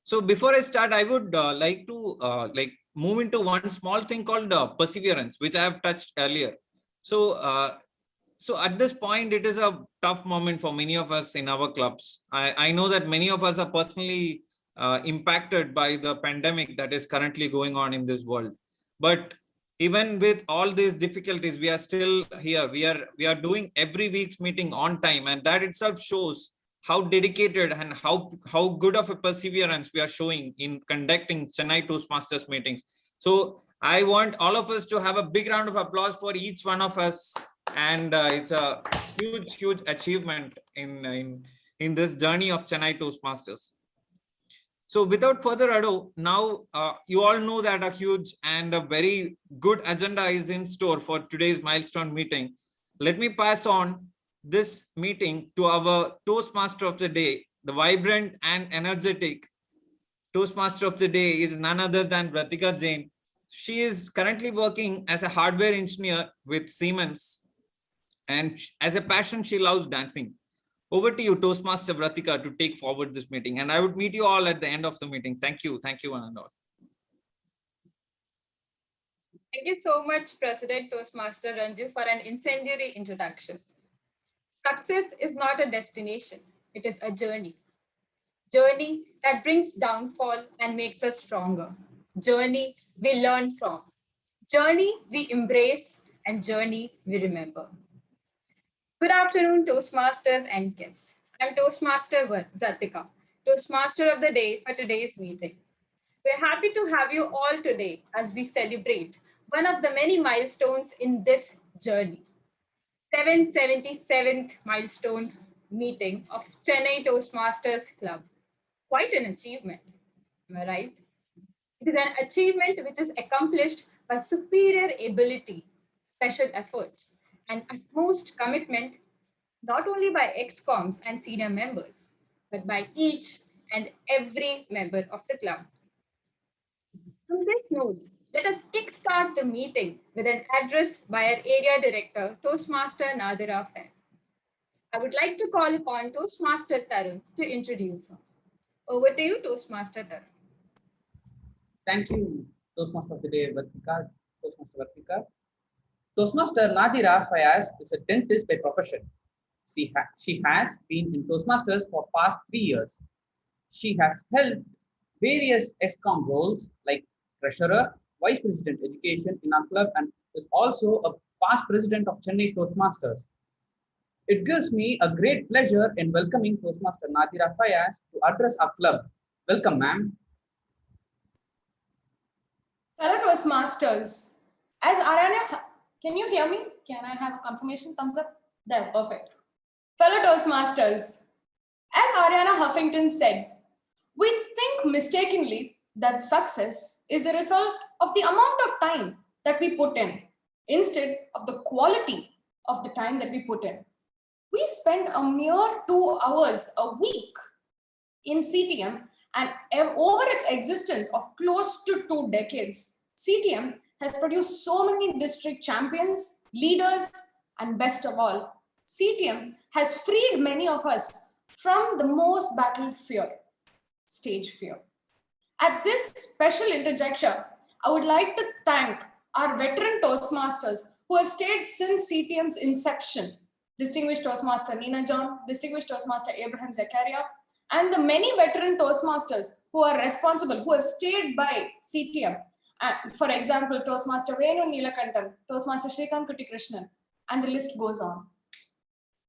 So before I start, I would like to move into one small thing called perseverance, which I have touched earlier. So at this point, it is a tough moment for many of us in our clubs. I know that many of us are personally impacted by the pandemic that is currently going on in this world. But even with all these difficulties, we are still here. We are doing every week's meeting on time, and that itself shows how dedicated and how good of a perseverance we are showing in conducting Chennai Toastmasters meetings. So I want all of us to have a big round of applause for each one of us, and it's a huge achievement in this journey of Chennai Toastmasters. So without further ado, now you all know that a huge and a very good agenda is in store for today's milestone meeting. Let me pass on this meeting to our Toastmaster of the day. The vibrant and energetic Toastmaster of the day is none other than Vratika Jain. She is currently working as a hardware engineer with Siemens, and as a passion, she loves dancing. Over to you, Toastmaster Vratika, to take forward this meeting. And I would meet you all at the end of the meeting. Thank you. Thank you, one and all. Thank you so much, President Toastmaster Ranju, for an incendiary introduction. Success is not a destination. It is a journey. Journey that brings downfall and makes us stronger. Journey we learn from. Journey we embrace, and journey we remember. Good afternoon, Toastmasters and guests. I'm Toastmaster Vratika, Toastmaster of the day for today's meeting. We're happy to have you all today as we celebrate one of the many milestones in this journey. 777th milestone meeting of Chennai Toastmasters Club. Quite an achievement, am I right? It is an achievement which is accomplished by superior ability, special efforts, and utmost commitment, not only by ex-coms and senior members, but by each and every member of the club. On this note, let us kickstart the meeting with an address by our area director, Toastmaster Nanda. I would like to call upon Toastmaster Tarun to introduce her. Over to you, Toastmaster Tarun. Thank you, Toastmaster of the day, Toastmaster Vartika. Toastmaster Nadira Fayaz is a dentist by profession. She has been in Toastmasters for past 3 years. She has held various ExCom roles like Treasurer, Vice President Education in our club, and is also a past President of Chennai Toastmasters. It gives me a great pleasure in welcoming Toastmaster Nadira Fayaz to address our club. Welcome, ma'am. Fellow Toastmasters, as Ariana, can you hear me? Can I have a confirmation thumbs up? There, perfect. Fellow Toastmasters, as Ariana Huffington said, we think mistakenly that success is the result of the amount of time that we put in, instead of the quality of the time that we put in. We spend a mere 2 hours a week in CTM, and over its existence of close to 2 decades, CTM has produced so many district champions, leaders, and best of all, CTM has freed many of us from the most battled fear, stage fear. At this special interjuncture, I would like to thank our veteran Toastmasters who have stayed since CTM's inception, Distinguished Toastmaster Nina John, Distinguished Toastmaster Abraham Zakaria, and the many veteran Toastmasters who are responsible, who have stayed by CTM. For example, Toastmaster Venu Neelakantan, Toastmaster Srikanth Krishnan, and the list goes on.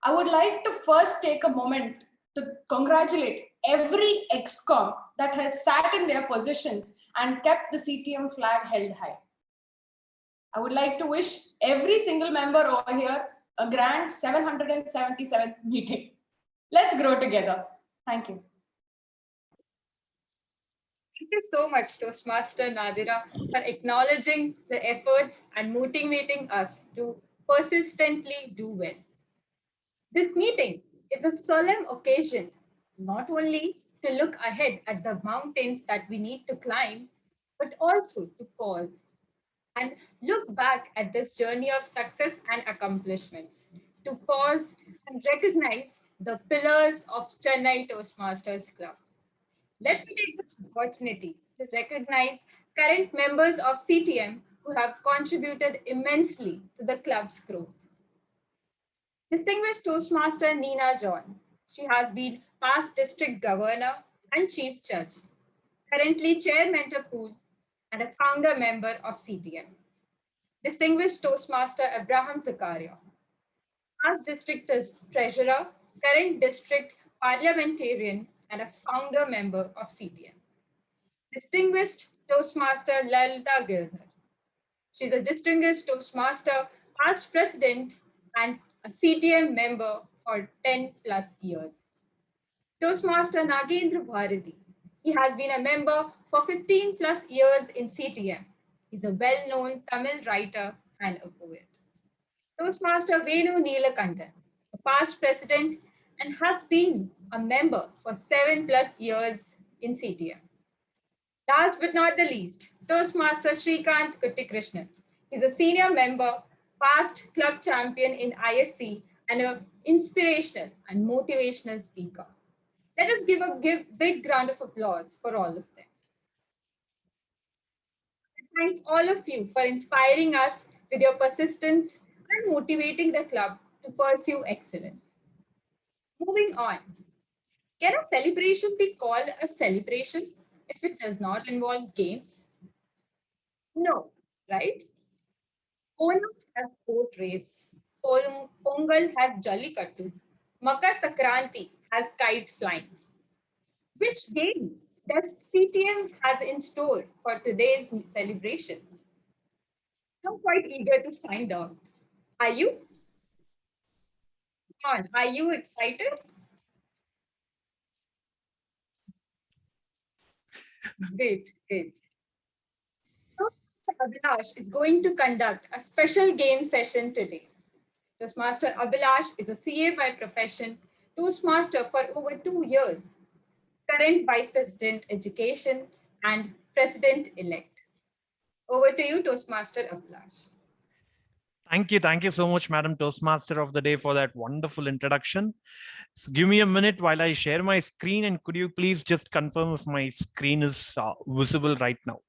I would like to first take a moment to congratulate every ex-com that has sat in their positions and kept the CTM flag held high. I would like to wish every single member over here a grand 777th meeting. Let's grow together. Thank you. Thank you so much, Toastmaster Nadira, for acknowledging the efforts and motivating us to persistently do well. This meeting is a solemn occasion, not only to look ahead at the mountains that we need to climb, but also to pause and look back at this journey of success and accomplishments, to pause and recognize the pillars of Chennai Toastmasters Club. Let me take this opportunity to recognize current members of CTM who have contributed immensely to the club's growth. Distinguished Toastmaster Nina John. She has been past district governor and chief judge, currently chair mentor pool, and a founder member of CTM. Distinguished Toastmaster Abraham Zakaria, past district treasurer, current district parliamentarian, and a founder member of CTM. Distinguished Toastmaster Lalita Girdhar. She's a distinguished Toastmaster, past president, and a CTM member for 10 plus years. Toastmaster Nagendra Bharati. He has been a member for 15 plus years in CTM. He's a well-known Tamil writer and a poet. Toastmaster Venu Neelakantan, a past president and has been a member for 7 plus years in CTM. Last but not the least, Toastmaster Srikanth Krishnan. He's a senior member, past club champion in ISC, and an inspirational and motivational speaker. Let us give a big round of applause for all of them. I thank all of you for inspiring us with your persistence and motivating the club to pursue excellence. Moving on, can a celebration be called a celebration if it does not involve games? No, right? Onam has boat race. Pongal has Jallikattu. Makar Sankranti has kite flying. Which game does CTM has in store for today's celebration? I'm quite eager to find out. Are you? Come on, are you excited? Great, great. Toastmaster Abhilash is going to conduct a special game session today. Toastmaster Abhilash is a CA by profession, Toastmaster for over 2 years, current Vice President Education and President-elect. Over to you, Toastmaster Abhilash. Thank you so much, Madam Toastmaster of the Day, for that wonderful introduction. So give me a minute while I share my screen, and could you please just confirm if my screen is visible right now?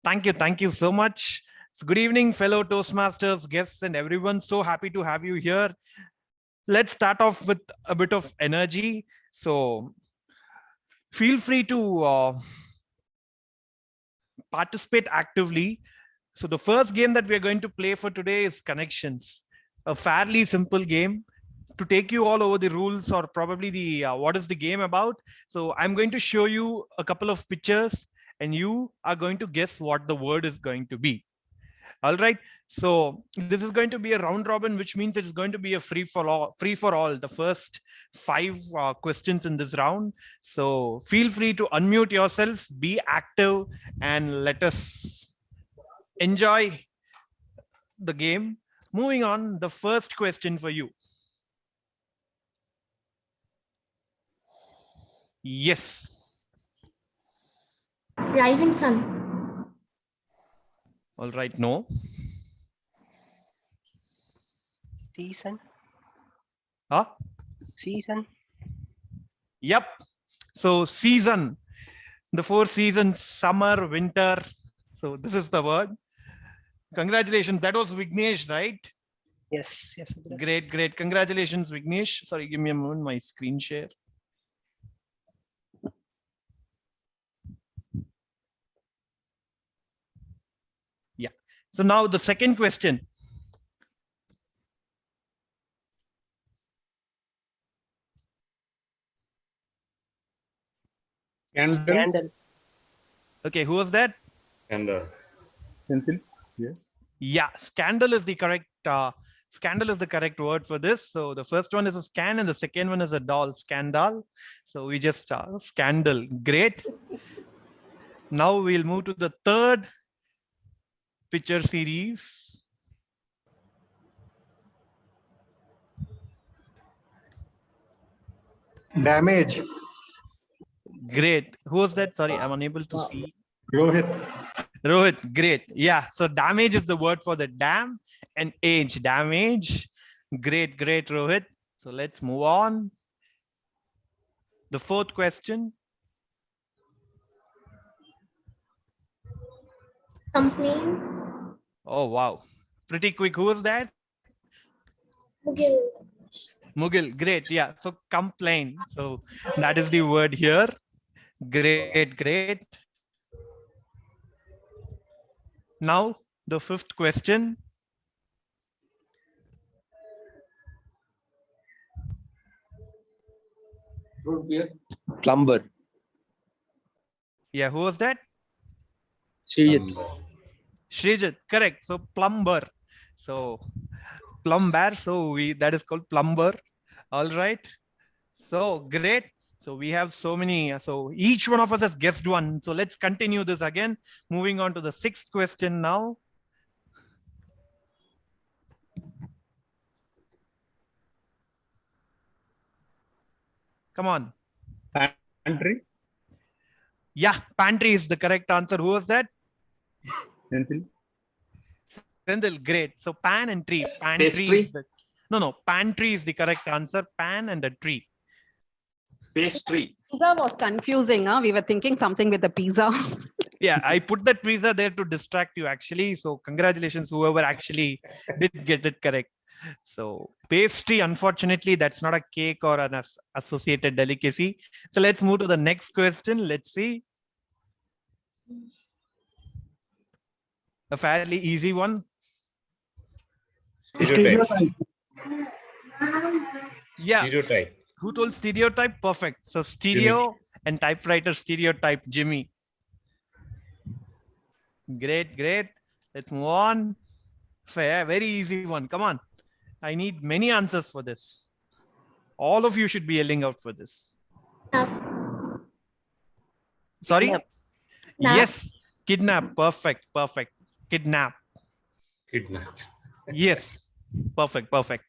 Thank you so much. So good evening, fellow Toastmasters, guests, and everyone. So happy to have you here. Let's start off with a bit of energy. So feel free to participate actively. So the first game that we're going to play for today is Connections, a fairly simple game to take you all over the rules, or probably the what is the game about. So I'm going to show you a couple of pictures and you are going to guess what the word is going to be. All right. So this is going to be a round robin, which means it's going to be a free for all, the first 5 questions in this round. So feel free to unmute yourself, be active, and let us enjoy the game. Moving on, the first question for you. Yes. Rising sun. All right. No. Season. Huh? Season. Yep. So season, the 4 seasons, summer, winter. So this is the word. Congratulations. That was Vignesh, right? Yes. Great. Congratulations, Vignesh. Sorry, give me a moment. My screen share. Yeah. So now the second question. Candle. Okay, who was that? And pencil. Yeah. Yeah, scandal is the correct word for this. So the first one is a scan and the second one is a doll, scandal. So we just scandal. Great. Now we'll move to the third picture series. Damage. Great. Who was that? Sorry, I'm unable to see. Rohit. Great. Yeah. So damage is the word for the dam, and age, damage. Great, Rohit. So let's move on. The fourth question. Complain. Oh, wow. Pretty quick. Who was that? Mugil. Mugil. Great. Yeah. So complain. So that is the word here. Great, great. Now the fifth question. Plumber. Yeah, who was that? Srijit. Srijit, correct. So plumber. So plumber. So that is called plumber. All right. So great. So we have so many. So each one of us has guessed one. So let's continue this again. Moving on to the sixth question now. Come on. Pantry. Yeah, pantry is the correct answer. Who was that? Pencil. Sendil, great. So pan and tree. Pantry. Pastry? No. Pantry is the correct answer. Pan and a tree. Pastry. Pizza was confusing. We were thinking something with the pizza. Yeah, I put that pizza there to distract you actually. So congratulations, whoever actually did get it correct. So pastry, unfortunately, that's not a cake or an associated delicacy. So let's move to the next question. Let's see. A fairly easy one. Stereotype. Yeah. Stereotype. Who told stereotype? Perfect. So stereo and typewriter stereotype, Jimmy. Great, great. Let's move on. Fair, very easy one. Come on. I need many answers for this. All of you should be yelling out for this. Sorry? Kidnap. Yes. Kidnap. Perfect. Perfect. Kidnap. Kidnap. Yes. Perfect. Perfect.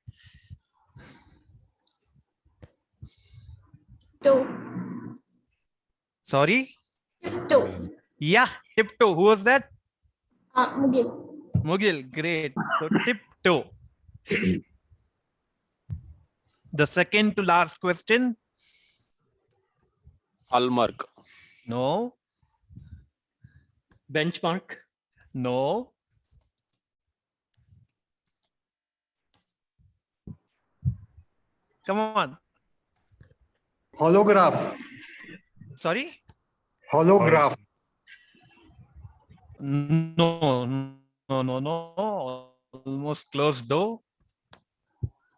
Toe. Sorry? Toe. Yeah. Tiptoe. Who was that? Mugil. Mugil. Great. So tiptoe. The second to last question. Hallmark. No. Benchmark. No. Come on. Holograph. Sorry? Holograph. No. Almost close though.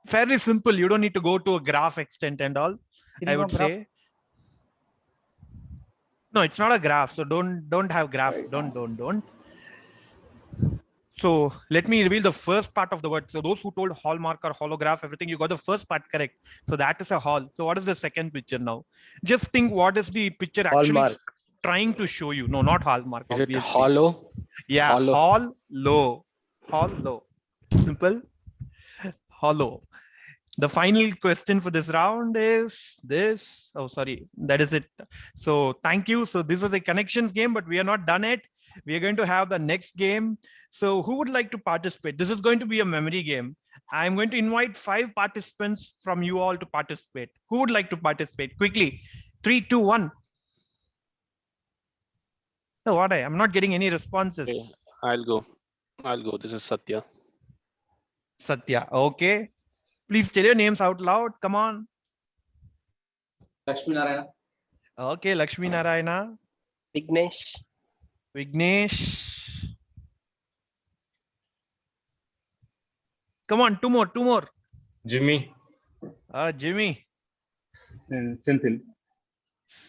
Fairly simple. You don't need to go to a graph extent and all. I would say. No, it's not a graph. So don't have graph. Don't. So let me reveal the first part of the word. So those who told hallmark or holograph, everything, you got the first part correct. So that is a hall. So what is the second picture now? Just think, what is the picture actually Hallmark. trying to show you? No, not hallmark. Is it Obviously. hollow? Yeah, Hollow. hollow. Simple. Hollow. The final question for this round is this. Oh, sorry. That is it. So thank you. So this was a connections game, but we are not done yet. We are going to have the next game. So who would like to participate? This is going to be a memory game. I'm going to invite 5 participants from you all to participate. Who would like to participate? Quickly. 3, 2, 1. No, what? I'm not getting any responses. Okay, I'll go. This is Satya. Satya. Okay. Please tell your names out loud. Come on. Lakshmi Narayana. Okay, Lakshmi Narayana. Vignesh. Vignesh. Come on, two more. Jimmy. Jimmy. Senthil.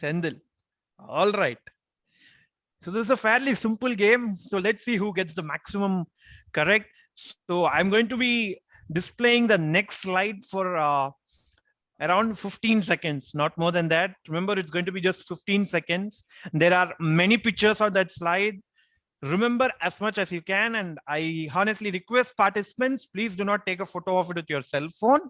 Sendil. All right. So this is a fairly simple game. So let's see who gets the maximum correct. So I'm going to be displaying the next slide for around 15 seconds, not more than that. Remember, it's going to be just 15 seconds. There are many pictures on that slide. Remember as much as you can. And I honestly request participants, please do not take a photo of it with your cell phone.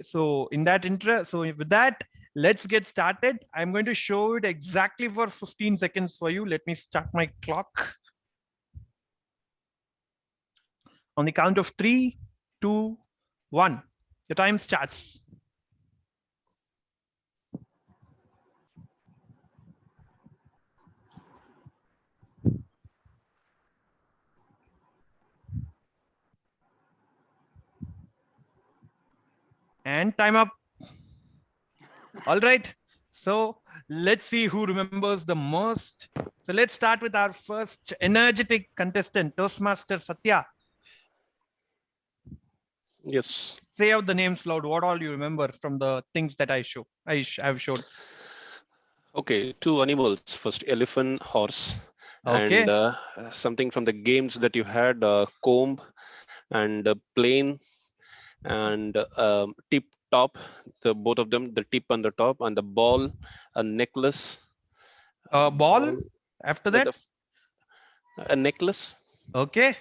So in that interest, so with that, let's get started. I'm going to show it exactly for 15 seconds for you. Let me start my clock. On the count of 3, 2, 1. The time starts. And time up. All right. So let's see who remembers the most. So let's start with our first energetic contestant, Toastmaster Satya. Yes. Say out the names loud. What all you remember from the things that I have showed? Okay, two animals. First, elephant, horse, Okay. and something from the games that you had: comb and plane and tip top. The both of them, the tip and the top, and the ball, a necklace. Ball. After With that, a necklace. okay.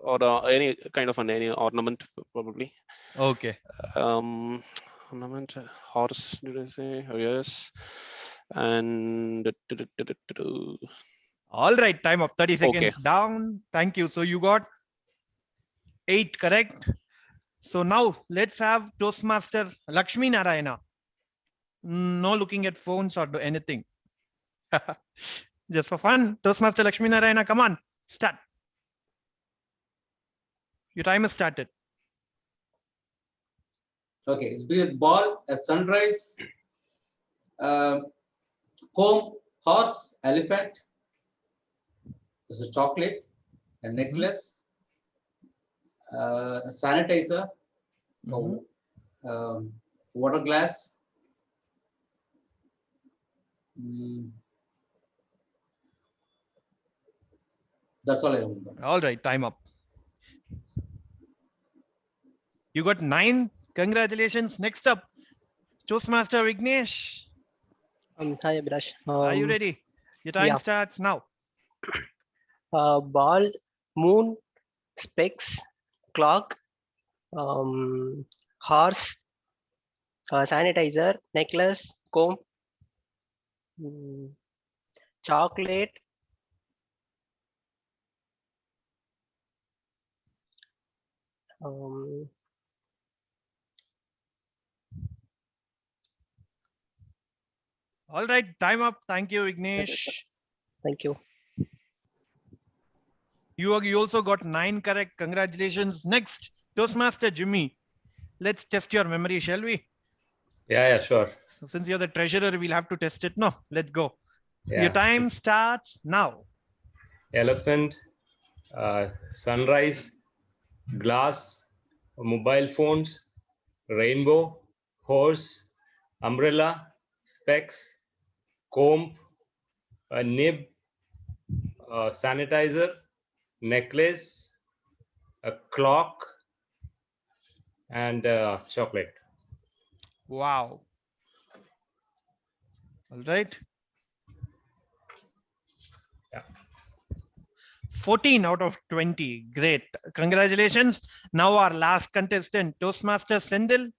Or any kind of any ornament, probably. Okay. Ornament, horse, did I say? Oh, yes. And all right, time up. 30 seconds okay. down. Thank you. So you got 8 correct. So now let's have Toastmaster Lakshmi Narayana. No looking at phones or anything. Just for fun. Toastmaster Lakshmi Narayana, come on, start. Your time has started. Okay, it's be a ball, a sunrise, comb, horse, elephant. There's a chocolate, a necklace, a sanitizer, water glass. That's all I remember. All right, time up. You got 9. Congratulations. Next up, Toastmaster Vignesh. Hi, Abhilash. Are you ready? Your time starts now. Ball, moon, specs, clock, horse, sanitizer, necklace, comb, chocolate, all right, time up. Thank you, Vignesh. Thank you. You also got 9 correct. Congratulations. Next, Toastmaster Jimmy. Let's test your memory, shall we? Yeah, sure. So since you're the treasurer, we'll have to test it. No, let's go. Yeah. Your time starts now. Elephant, sunrise, glass, mobile phones, rainbow, horse, umbrella, specs, comb, a nib, sanitizer, necklace, a clock, and chocolate. Wow. All right. 14 out of 20. Great. Congratulations. Now our last contestant, Toastmaster Sendil.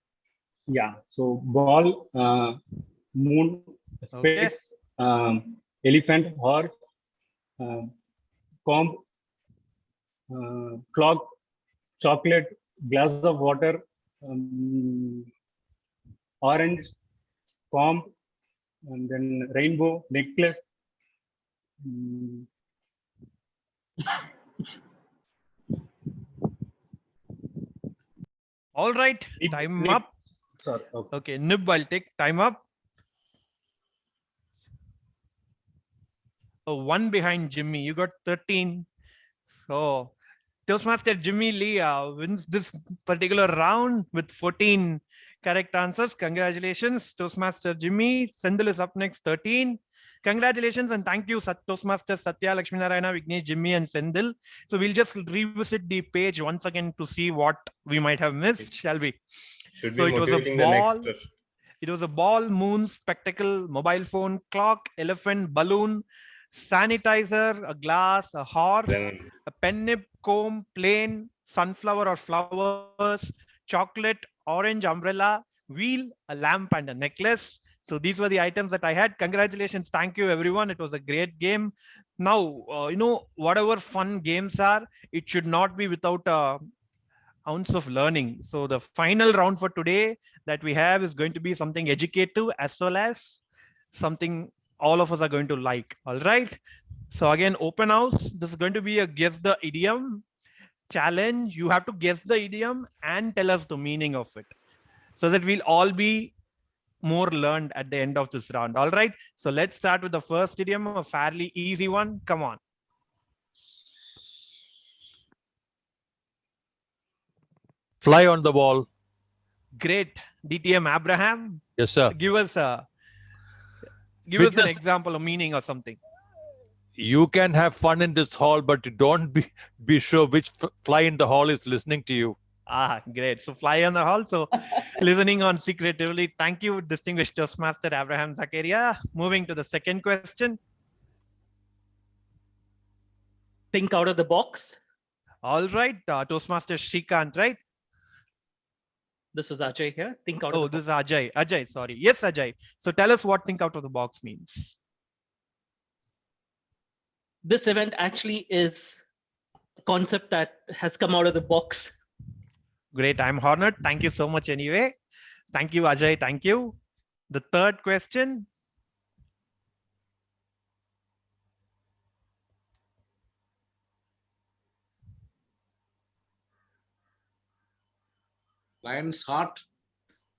Yeah. So ball, moon, specs, elephant, horse, comb, clock, chocolate, glass of water, orange, comb, and then rainbow, necklace. All right, time up. Sorry. Okay, nib, I'll take time up. Oh, 1 behind Jimmy. You got 13. So Toastmaster Jimmy Lee wins this particular round with 14 correct answers. Congratulations, Toastmaster Jimmy. Sendil is up next, 13. Congratulations and thank you, Toastmaster Satya, Lakshmi Narayana, Vignesh, Jimmy, and Sendil. So we'll just revisit the page once again to see what we might have missed, shall we? Should so be it was a motivating ball. the next. It was a ball, moon, spectacle, mobile phone, clock, elephant, balloon, sanitizer, a glass, a horse, a pen nib, comb, plane, sunflower or flowers, chocolate, orange umbrella, wheel, a lamp, and a necklace. So these were the items that I had. Congratulations. Thank you, everyone. It was a great game. Now, whatever fun games are, it should not be without a ounce of learning. So the final round for today that we have is going to be something educative as well as something all of us are going to like. All right. So again, open house. This is going to be a guess the idiom challenge. You have to guess the idiom and tell us the meaning of it. so that we'll all be more learned at the end of this round. All right. So let's start with the first idiom, a fairly easy one. Come on. Fly on the wall. Great. DTM Abraham. Yes, sir. Give us an example, a meaning or something. You can have fun in this hall, but don't be sure which fly in the hall is listening to you. Ah, great. So fly on the hall. So listening on secretively. Thank you, distinguished Toastmaster Abraham Zakaria. Moving to the second question. Think out of the box. All right. Toastmaster Srikanth, right? This is Ajay here. Think out of the box. This is Ajay. Ajay, sorry. Yes, Ajay. So tell us what think out of the box means. This event actually is a concept that has come out of the box. Great. I'm honored. Thank you so much anyway. Thank you, Ajay. Thank you. The third question. Lion's heart.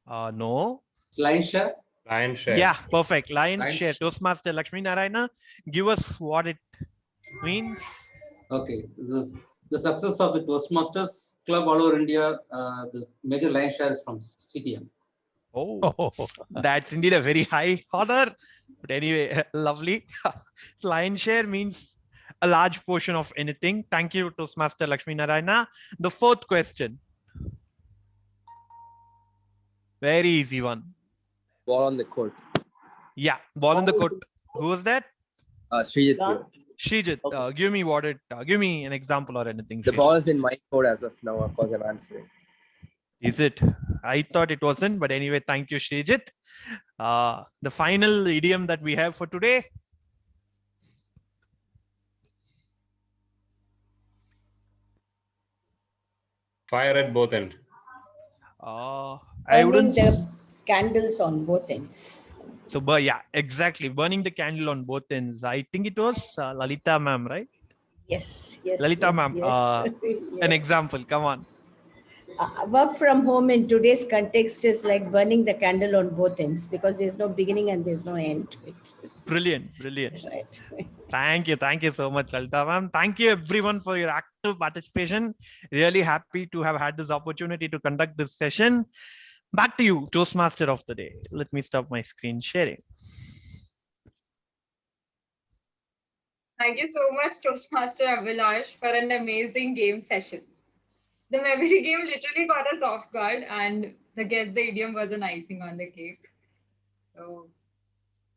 No. Lion share. Lion share. Yeah, perfect. Lion share. Toastmaster Lakshmi Narayana, give us what it means. Okay. The success of the Toastmasters Club all over India, the major lion share is from CTM. Oh, that's indeed a very high honor. But anyway, lovely. Lion share means a large portion of anything. Thank you, Toastmaster Lakshmi Narayana. The fourth question. Very easy one. Ball on the court. Yeah, ball on the court. Who was that? Srijit. Srijit, give me give me an example or anything. The ball is in my court as of now. Of course, I'm answering. Is it? I thought it wasn't, but anyway, thank you, Srijit. The final idiom that we have for today. Fire at both ends. I wouldn't. The candles on both ends. So, yeah, exactly. Burning the candle on both ends. I think it was Lalita ma'am, right? Yes, yes. Lalita yes, ma'am, yes. an example. Come on. Work from home in today's context is like burning the candle on both ends because there's no beginning and there's no end to it. Brilliant, brilliant. Right. Thank you so much, Lalita ma'am. Thank you everyone for your active participation. Really happy to have had this opportunity to conduct this session. Back to you, Toastmaster of the day. Let me stop my screen sharing. Thank you so much, Toastmaster Abhilash, for an amazing game session. The memory game literally got us off guard, and the guess the idiom was an icing on the cake. So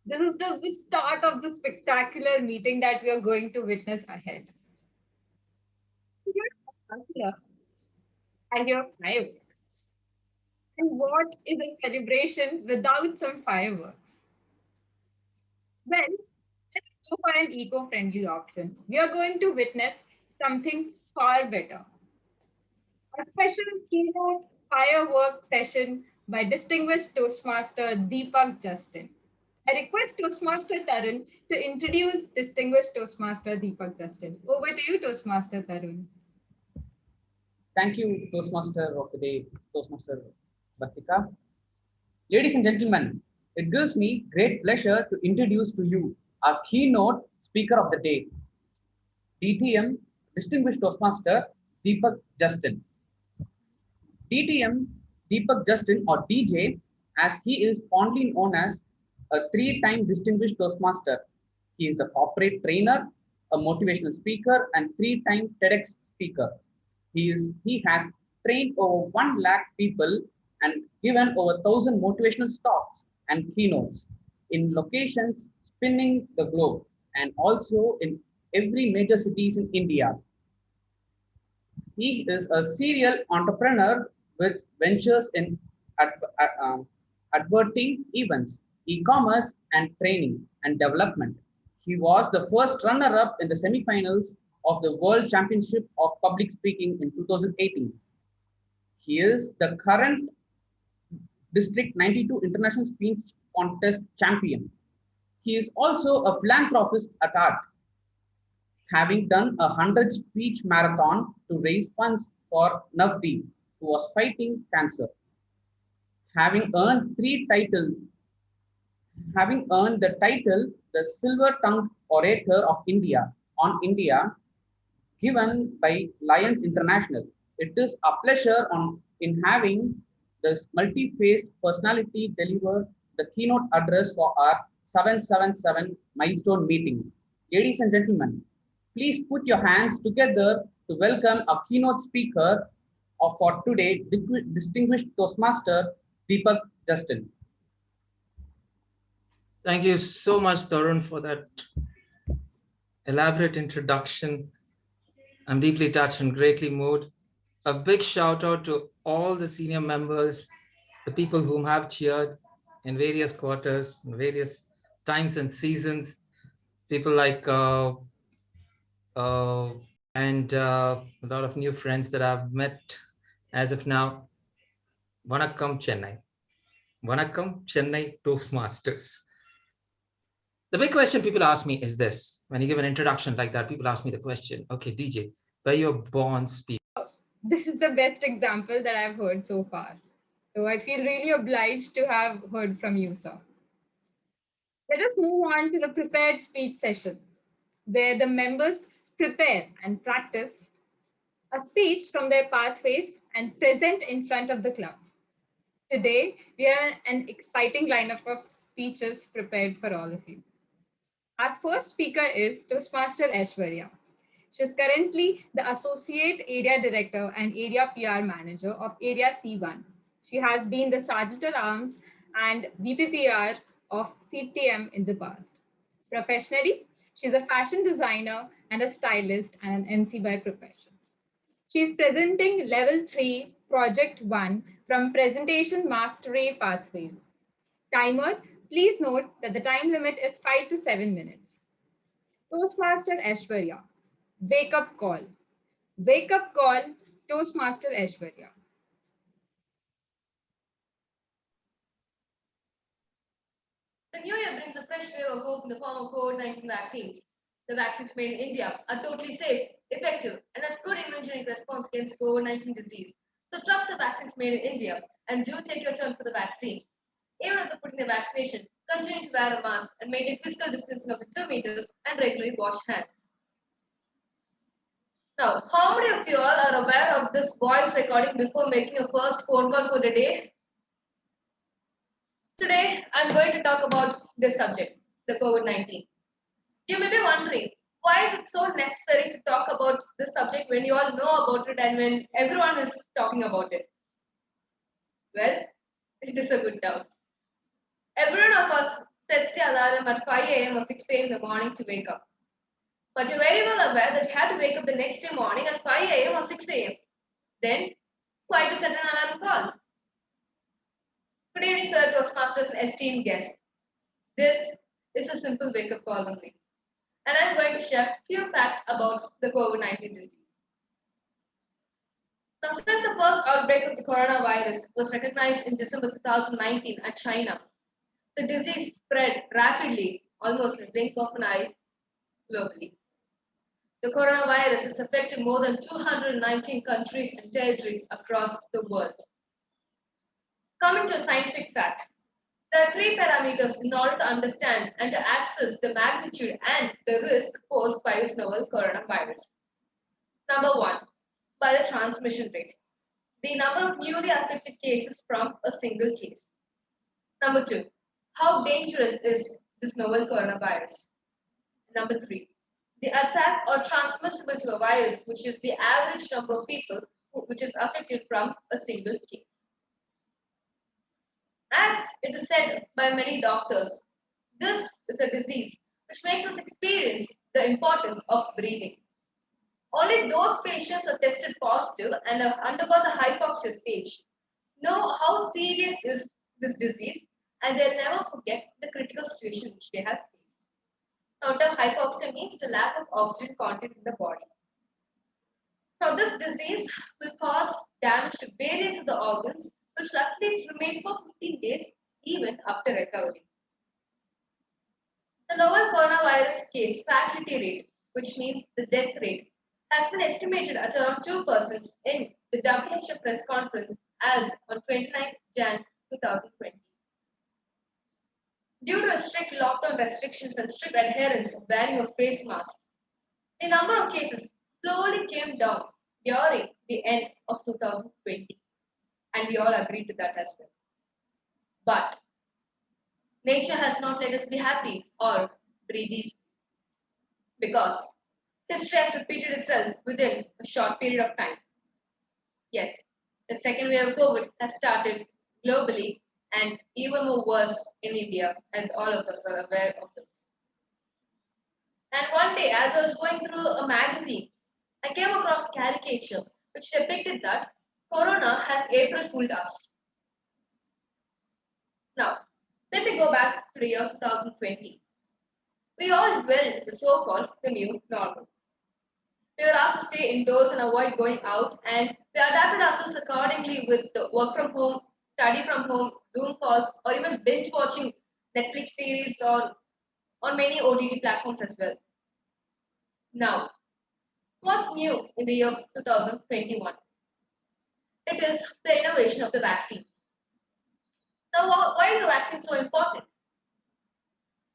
this is just the start of the spectacular meeting that we are going to witness ahead. I hear fireworks. And what is a celebration without some fireworks? Well, let's go for an eco-friendly option. We are going to witness something far better. A special keynote firework session by distinguished Toastmaster Deepak Justin. I request Toastmaster Tarun to introduce distinguished Toastmaster Deepak Justin. Over to you, Toastmaster Tarun. Thank you, Toastmaster of the day, Toastmaster Bhartika. Ladies and gentlemen, it gives me great pleasure to introduce to you our keynote speaker of the day, DTM, Distinguished Toastmaster Deepak Justin. DTM Deepak Justin, or DJ, as he is fondly known as a 3-time Distinguished Toastmaster. He is the corporate trainer, a motivational speaker, and 3-time TEDx speaker. He has trained over 1 lakh people and given over 1,000 motivational talks and keynotes in locations spinning the globe and also in every major cities in India. He is a serial entrepreneur with ventures in advertising events, e-commerce, and training and development. He was the first runner-up in the semifinals of the World Championship of Public Speaking in 2018. He is the current District 92 International Speech Contest champion. He is also a philanthropist at heart, having done a 100-speech marathon to raise funds for Navdeep, who was fighting cancer. having earned the title, the Silver-Tongued Orator of India on India, given by Lions International. It is a pleasure in having this multi-faced personality deliver the keynote address for our 777 milestone meeting. Ladies and gentlemen, please put your hands together to welcome our keynote speaker for today, distinguished Toastmaster Deepak Justin. Thank you so much, Tarun, for that elaborate introduction. I'm deeply touched and greatly moved. A big shout out to all the senior members, the people whom have cheered in various quarters, in various times and seasons, people like and a lot of new friends that I've met as of now. Vanakkam Chennai. Vanakkam Chennai Toastmasters. The big question people ask me is this. When you give an introduction like that, people ask me the question, okay, DJ, where you're born, speak. This is the best example that I've heard so far. So I feel really obliged to have heard from you, sir. Let us move on to the prepared speech session, where the members prepare and practice a speech from their pathways and present in front of the club. Today, we have an exciting lineup of speeches prepared for all of you. Our first speaker is Toastmaster Aishwarya. She is currently the Associate Area Director and Area PR Manager of Area C1. She has been the Sergeant at Arms and VPPR of CTM in the past. Professionally, she's a fashion designer and a stylist and an MC by profession. She's presenting Level 3, Project 1 from Presentation Mastery Pathways. Timer, please note that the time limit is 5 to 7 minutes. Toastmaster Aishwarya. Wake up call. Wake up call, Toastmaster Aishwarya. The new year brings a fresh wave of hope in the form of COVID-19 vaccines. The vaccines made in India are totally safe, effective, and has good immunogenic response against COVID-19 disease. So trust the vaccines made in India and do take your turn for the vaccine. Even after putting the vaccination, continue to wear a mask and maintain physical distancing of 2 meters and regularly wash hands. Now, how many of you all are aware of this voice recording before making a first phone call for the day? Today, I'm going to talk about this subject, the COVID-19. You may be wondering, why is it so necessary to talk about this subject when you all know about it and when everyone is talking about it? Well, it is a good doubt. Every one of us sets the alarm at 5 a.m. or 6 a.m. in the morning to wake up. But you're very well aware that you have to wake up the next day morning at 5 a.m. or 6 a.m. Then, why to set an alarm call? Good evening, fellow Toastmasters and esteemed guests. This is a simple wake-up call only. And I'm going to share a few facts about the COVID-19 disease. Now, since the first outbreak of the coronavirus was recognized in December 2019 at China, the disease spread rapidly, almost in the blink of an eye, globally. The coronavirus has affected more than 219 countries and territories across the world. Coming to a scientific fact, there are 3 parameters in order to understand and to access the magnitude and the risk posed by this novel coronavirus. Number 1, by the transmission rate, the number of newly affected cases from a single case. Number 2, how dangerous is this novel coronavirus? Number 3, the attack or transmissible to a virus, which is the average number of people which is affected from a single case. As it is said by many doctors, this is a disease which makes us experience the importance of breathing. Only those patients who are tested positive and have undergone the hypoxia stage know how serious is this disease, and they'll never forget the critical situation which they have faced. Now, term hypoxia means the lack of oxygen content in the body. Now, this disease will cause damage to various of the organs, which at least remain for 15 days even after recovery. The novel coronavirus case fatality rate, which means the death rate, has been estimated at around 2% in the WHO press conference as on 29 Jan 2020. Due to strict lockdown restrictions and strict adherence of wearing of face masks, the number of cases slowly came down during the end of 2020. And we all agreed to that as well. But nature has not let us be happy or breathe easy, because history has repeated itself within a short period of time. Yes, the second wave of COVID has started globally and even more worse in India, as all of us are aware of this. And one day, as I was going through a magazine, I came across a caricature which depicted that Corona has April fooled us. Now, let me go back to the year 2020. We all dwell the so-called the new normal. We were asked to stay indoors and avoid going out, and we adapted ourselves accordingly with the work from home, study from home, Zoom calls, or even binge watching Netflix series or on many OTT platforms as well. Now, what's new in the year 2021? It is the innovation of the vaccine. Now, why is a vaccine so important?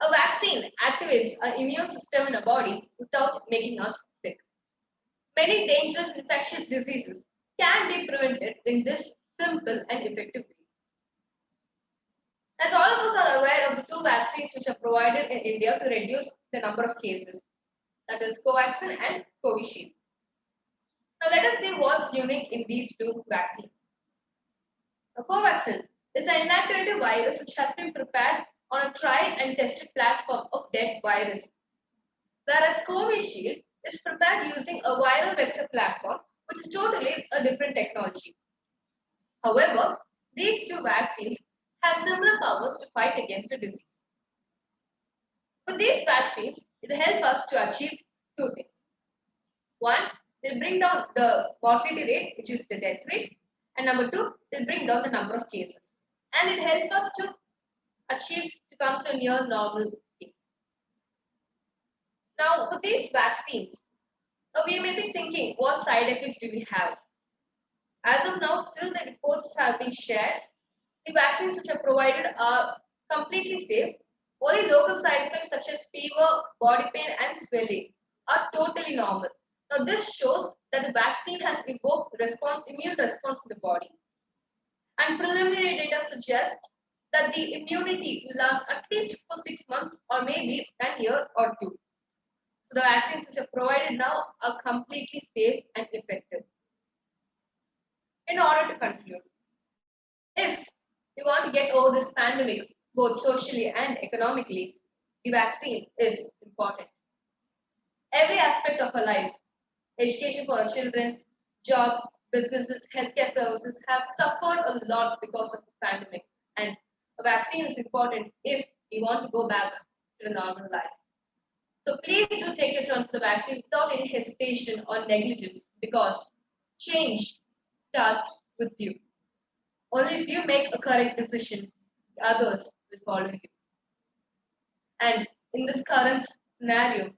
A vaccine activates our immune system in our body without making us sick. Many dangerous infectious diseases can be prevented in this simple and effective way. As all of us are aware of the two vaccines which are provided in India to reduce the number of cases, that is Covaxin and Covishield. Now let us see what's unique in these two vaccines. Now, Covaxin is an inactivated virus which has been prepared on a tried and tested platform of dead viruses, whereas Covishield is prepared using a viral vector platform, which is totally a different technology. However, these two vaccines have similar powers to fight against the disease. With these vaccines, it will help us to achieve two things. One, they'll bring down the mortality rate, which is the death rate, and number two, they'll bring down the number of cases. And it helps us to achieve to come to a near normal case. Now, with these vaccines, we may be thinking, what side effects do we have? As of now, till the reports have been shared, the vaccines which are provided are completely safe. Only local side effects such as fever, body pain, and swelling are totally normal. Now, this shows that the vaccine has evoked immune response in the body. And preliminary data suggests that the immunity will last at least for 6 months or maybe a year or two. So the vaccines which are provided now are completely safe and effective. In order to conclude, if we want to get over this pandemic, both socially and economically, the vaccine is important. Every aspect of our life, education for our children, jobs, businesses, healthcare services have suffered a lot because of this pandemic. And a vaccine is important if we want to go back to the normal life. So please do take your turn for the vaccine without any hesitation or negligence, because change starts with you. Only if you make a correct decision, the others will follow you. And in this current scenario,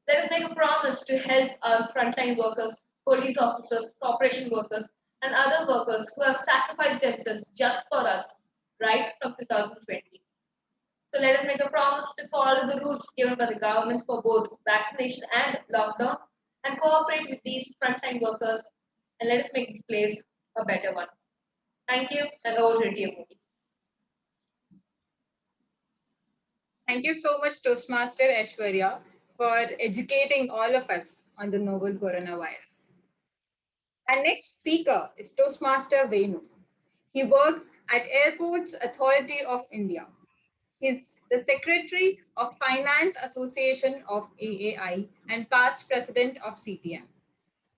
let us make a promise to help our frontline workers, police officers, corporation workers, and other workers who have sacrificed themselves just for us right from 2020. So let us make a promise to follow the rules given by the government for both vaccination and lockdown, and cooperate with these frontline workers, and let us make this place a better one. Thank you, and over to you, Modi. Thank you so much, Toastmaster Aishwarya, for educating all of us on the novel coronavirus. Our next speaker is Toastmaster Venu. He works at Airports Authority of India. He's the Secretary of Finance Association of AAI and past President of CTM.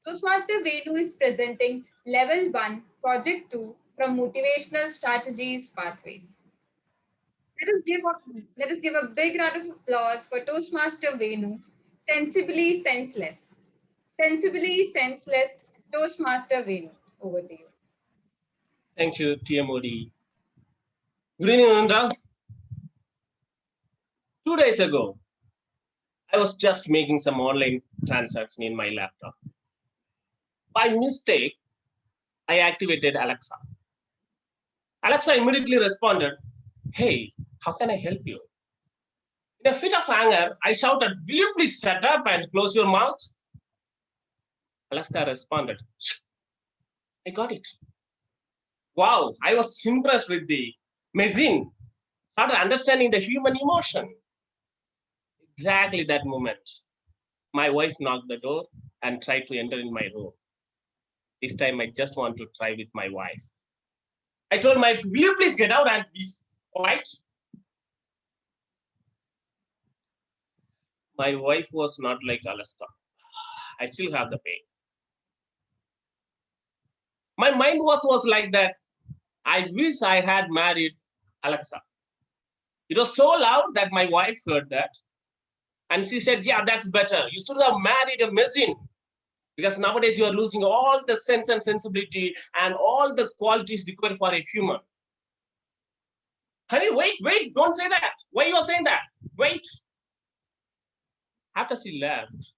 Toastmaster Venu is presenting Level 1, Project 2 from Motivational Strategies Pathways. Let us give a big round of applause for Toastmaster Venu, Sensibly Senseless. Sensibly Senseless, Toastmaster Venu. Over to you. Thank you, TMOD. Good evening, Nanda. 2 days ago, I was just making some online transaction in my laptop. By mistake, I activated Alexa. Alexa immediately responded, "Hey, how can I help you?" In a fit of anger, I shouted, "Will you please shut up and close your mouth?" Alexa responded, "Shh, I got it." Wow, I was impressed with the machine, started understanding the human emotion. Exactly that moment, my wife knocked the door and tried to enter in my room. This time I just want to try with my wife. I told my wife, "Will you please get out and be quiet?" My wife was not like Alaska. I still have the pain. My mind was like that. I wish I had married Alexa. It was so loud that my wife heard that. And she said, "Yeah, that's better. You should have married a machine. Because nowadays you are losing all the sense and sensibility and all the qualities required for a human." Honey, wait, don't say that. Why you are saying that? Wait. After she left,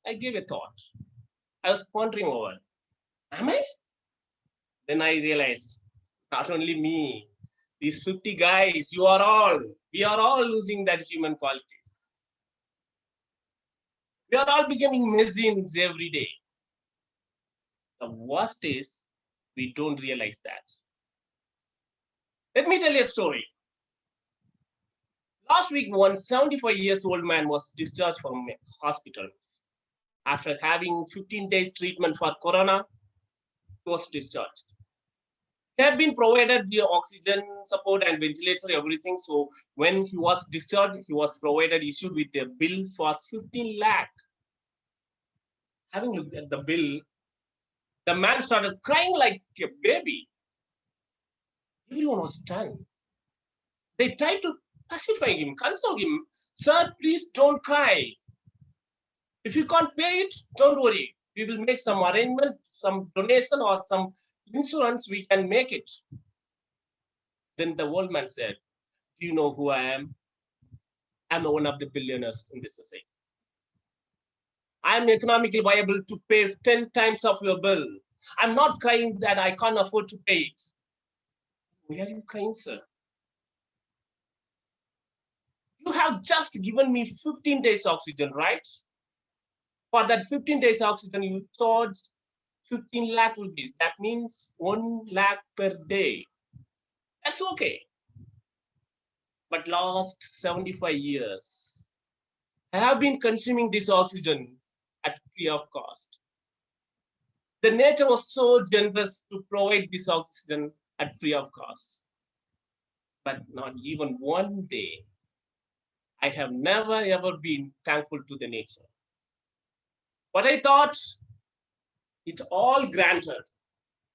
I gave a thought. I was pondering over, am I? Then I realized, not only me, these 50 guys, we are all losing that human qualities. We are all becoming machines every day. The worst is, we don't realize that. Let me tell you a story. Last week, one 75-year-old man was discharged from a hospital. After having 15 days treatment for corona, he was discharged. He had been provided the oxygen support and ventilator, everything. So when he was discharged, he was issued with a bill for 15 lakh. Having looked at the bill, the man started crying like a baby. Everyone was stunned. They tried to pacify him, console him. "Sir, please don't cry. If you can't pay it, don't worry. We will make some arrangement, some donation or some insurance, we can make it." Then the old man said, "Do you know who I am? I'm one of the billionaires in this society. I'm economically viable to pay 10 times of your bill. I'm not crying that I can't afford to pay it." "Why are you crying, sir? You have just given me 15 days oxygen, right? For that 15 days oxygen, you charged 15 lakh rupees. That means 1 lakh per day. That's okay. But last 75 years, I have been consuming this oxygen at free of cost. The nature was so generous to provide this oxygen at free of cost. But not even one day, I have never ever been thankful to the nature. What I thought, it's all granted.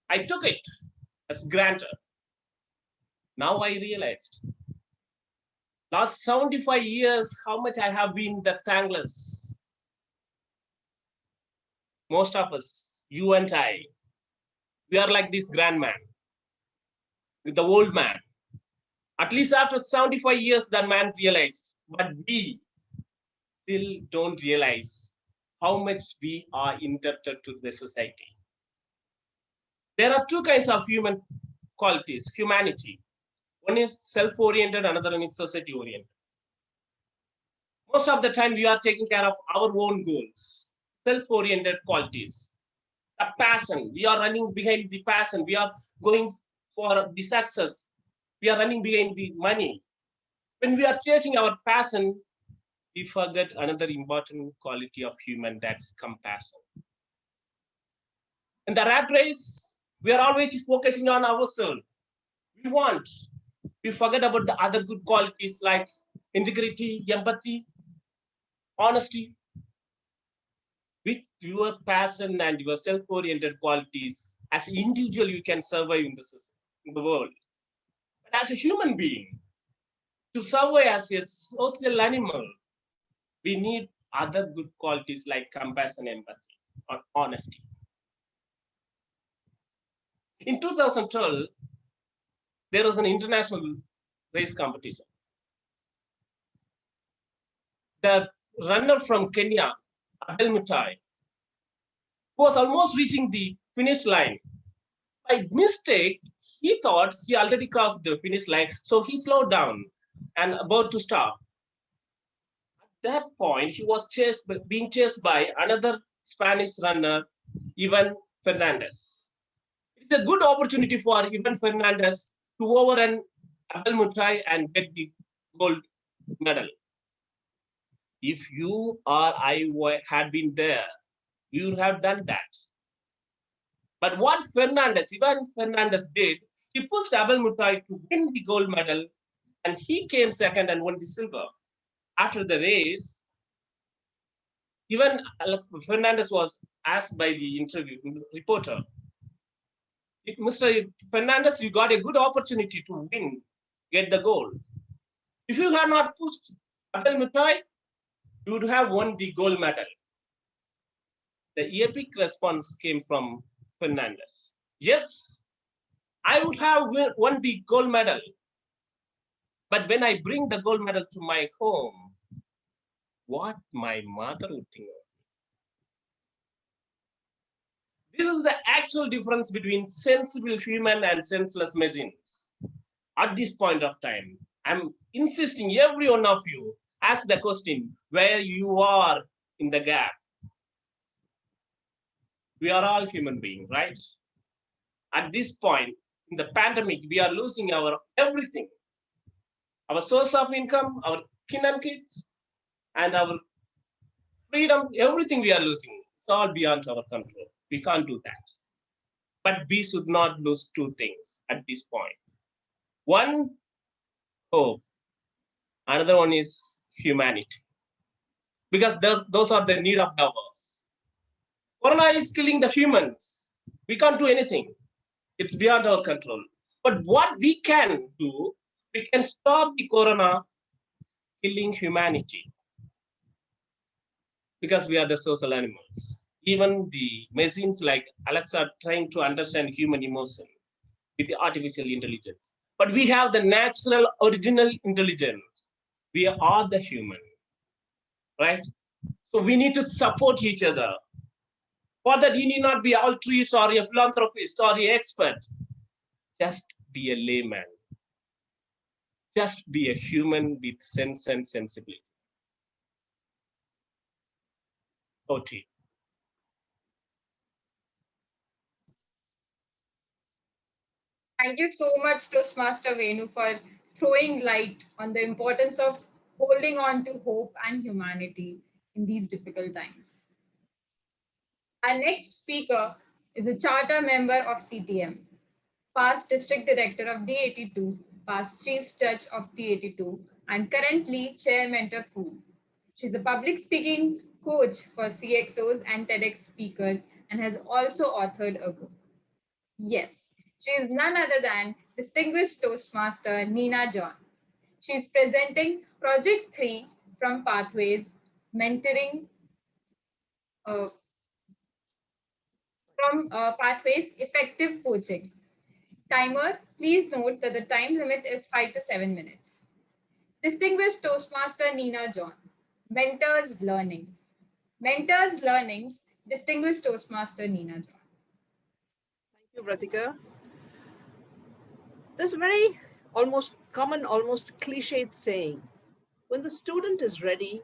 I took it as granted. Now I realized, last 75 years, how much I have been the thankless. Most of us, you and I, we are like this grandman, the old man. At least after 75 years, that man realized, but we still don't realize how much we are indebted to the society. There are two kinds of human qualities, humanity. One is self-oriented, another one is society-oriented. Most of the time, we are taking care of our own goals, self-oriented qualities. A passion, we are running behind the passion. We are going for the success. We are running behind the money. When we are chasing our passion, we forget another important quality of human, that's compassion. In the rat race, we are always focusing on ourselves. We forget about the other good qualities like integrity, empathy, honesty. With your passion and your self-oriented qualities, as an individual, you can survive in the world. But as a human being, to survive as a social animal, we need other good qualities like compassion, empathy, or honesty. In 2012, there was an international race competition. The runner from Kenya, Abel Mutai, who was almost reaching the finish line, By mistake, he thought he already crossed the finish line, so he slowed down and about to stop. At that point, he was being chased by another Spanish runner, Ivan Fernandez. It's a good opportunity for Ivan Fernandez to overrun Abel Mutai and get the gold medal. If you or I had been there, we would have done that. But what Ivan Fernandez did, he pushed Abel Mutai to win the gold medal, and he came second and won the silver. After the race, Ivan Fernandez was asked by the interview reporter, Mr. Fernandez, you got a good opportunity to win, get the gold. If you had not pushed Abel Mutai, you would have won the gold medal. The epic response came from Fernandez. Yes, I would have won the gold medal. But when I bring the gold medal to my home, what my mother would think of me. This is the actual difference between sensible human and senseless machines. At this point of time, I'm insisting every one of you ask the question where you are in the gap. We are all human beings, right? At this point in the pandemic, we are losing our everything. Our source of income, our kin and kids, and our freedom, everything we are losing. It's all beyond our control. We can't do that. But we should not lose two things at this point. One, hope. Another one is humanity. Because those are the need of ours. Corona is killing the humans. We can't do anything. It's beyond our control. But what we can do, we can stop the corona killing humanity. Because we are the social animals. Even the machines like Alexa are trying to understand human emotion with the artificial intelligence. But we have the natural original intelligence. We are the human, right? So we need to support each other. For that, you need not be altruist or a philanthropist or an expert. Just be a layman. Just be a human with sense and sensibility. OT. Thank you so much, Toastmaster Venu, for throwing light on the importance of holding on to hope and humanity in these difficult times. Our next speaker is a charter member of CTM, past district director of D82, past chief judge of D82, and currently chair mentor pool. She's a public speaking coach for CXOs and TEDx speakers and has also authored a book. Yes, she is none other than distinguished Toastmaster Nina John. She is presenting Project 3 from Pathways, mentoring Pathways Effective Coaching. Timer, please note that the time limit is 5 to 7 minutes. Distinguished Toastmaster Nina John, Mentors Learnings. Mentors Learnings, Distinguished Toastmaster Nina John. Thank you, Pratika. There's a very almost cliched saying, when the student is ready,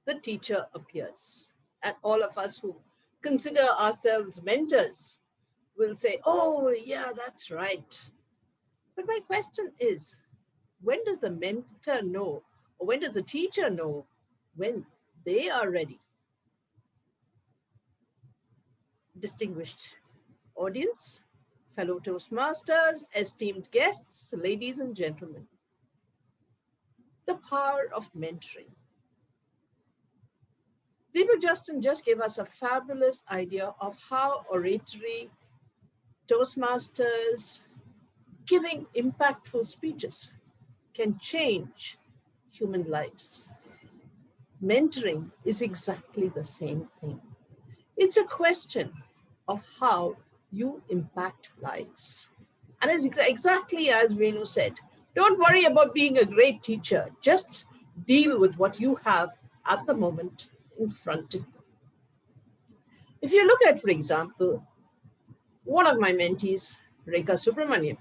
the teacher appears. And all of us who consider ourselves mentors will say, oh, yeah, that's right. But my question is, when does the mentor know, or when does the teacher know when they are ready? Distinguished audience, fellow Toastmasters, esteemed guests, ladies and gentlemen, the power of mentoring. Deepak Justin just gave us a fabulous idea of how oratory, Toastmasters, giving impactful speeches can change human lives. Mentoring is exactly the same thing. It's a question of how you impact lives. And it's exactly as Venu said, don't worry about being a great teacher. Just deal with what you have at the moment in front of you. If you look at, for example, one of my mentees, Rekha Subramaniam.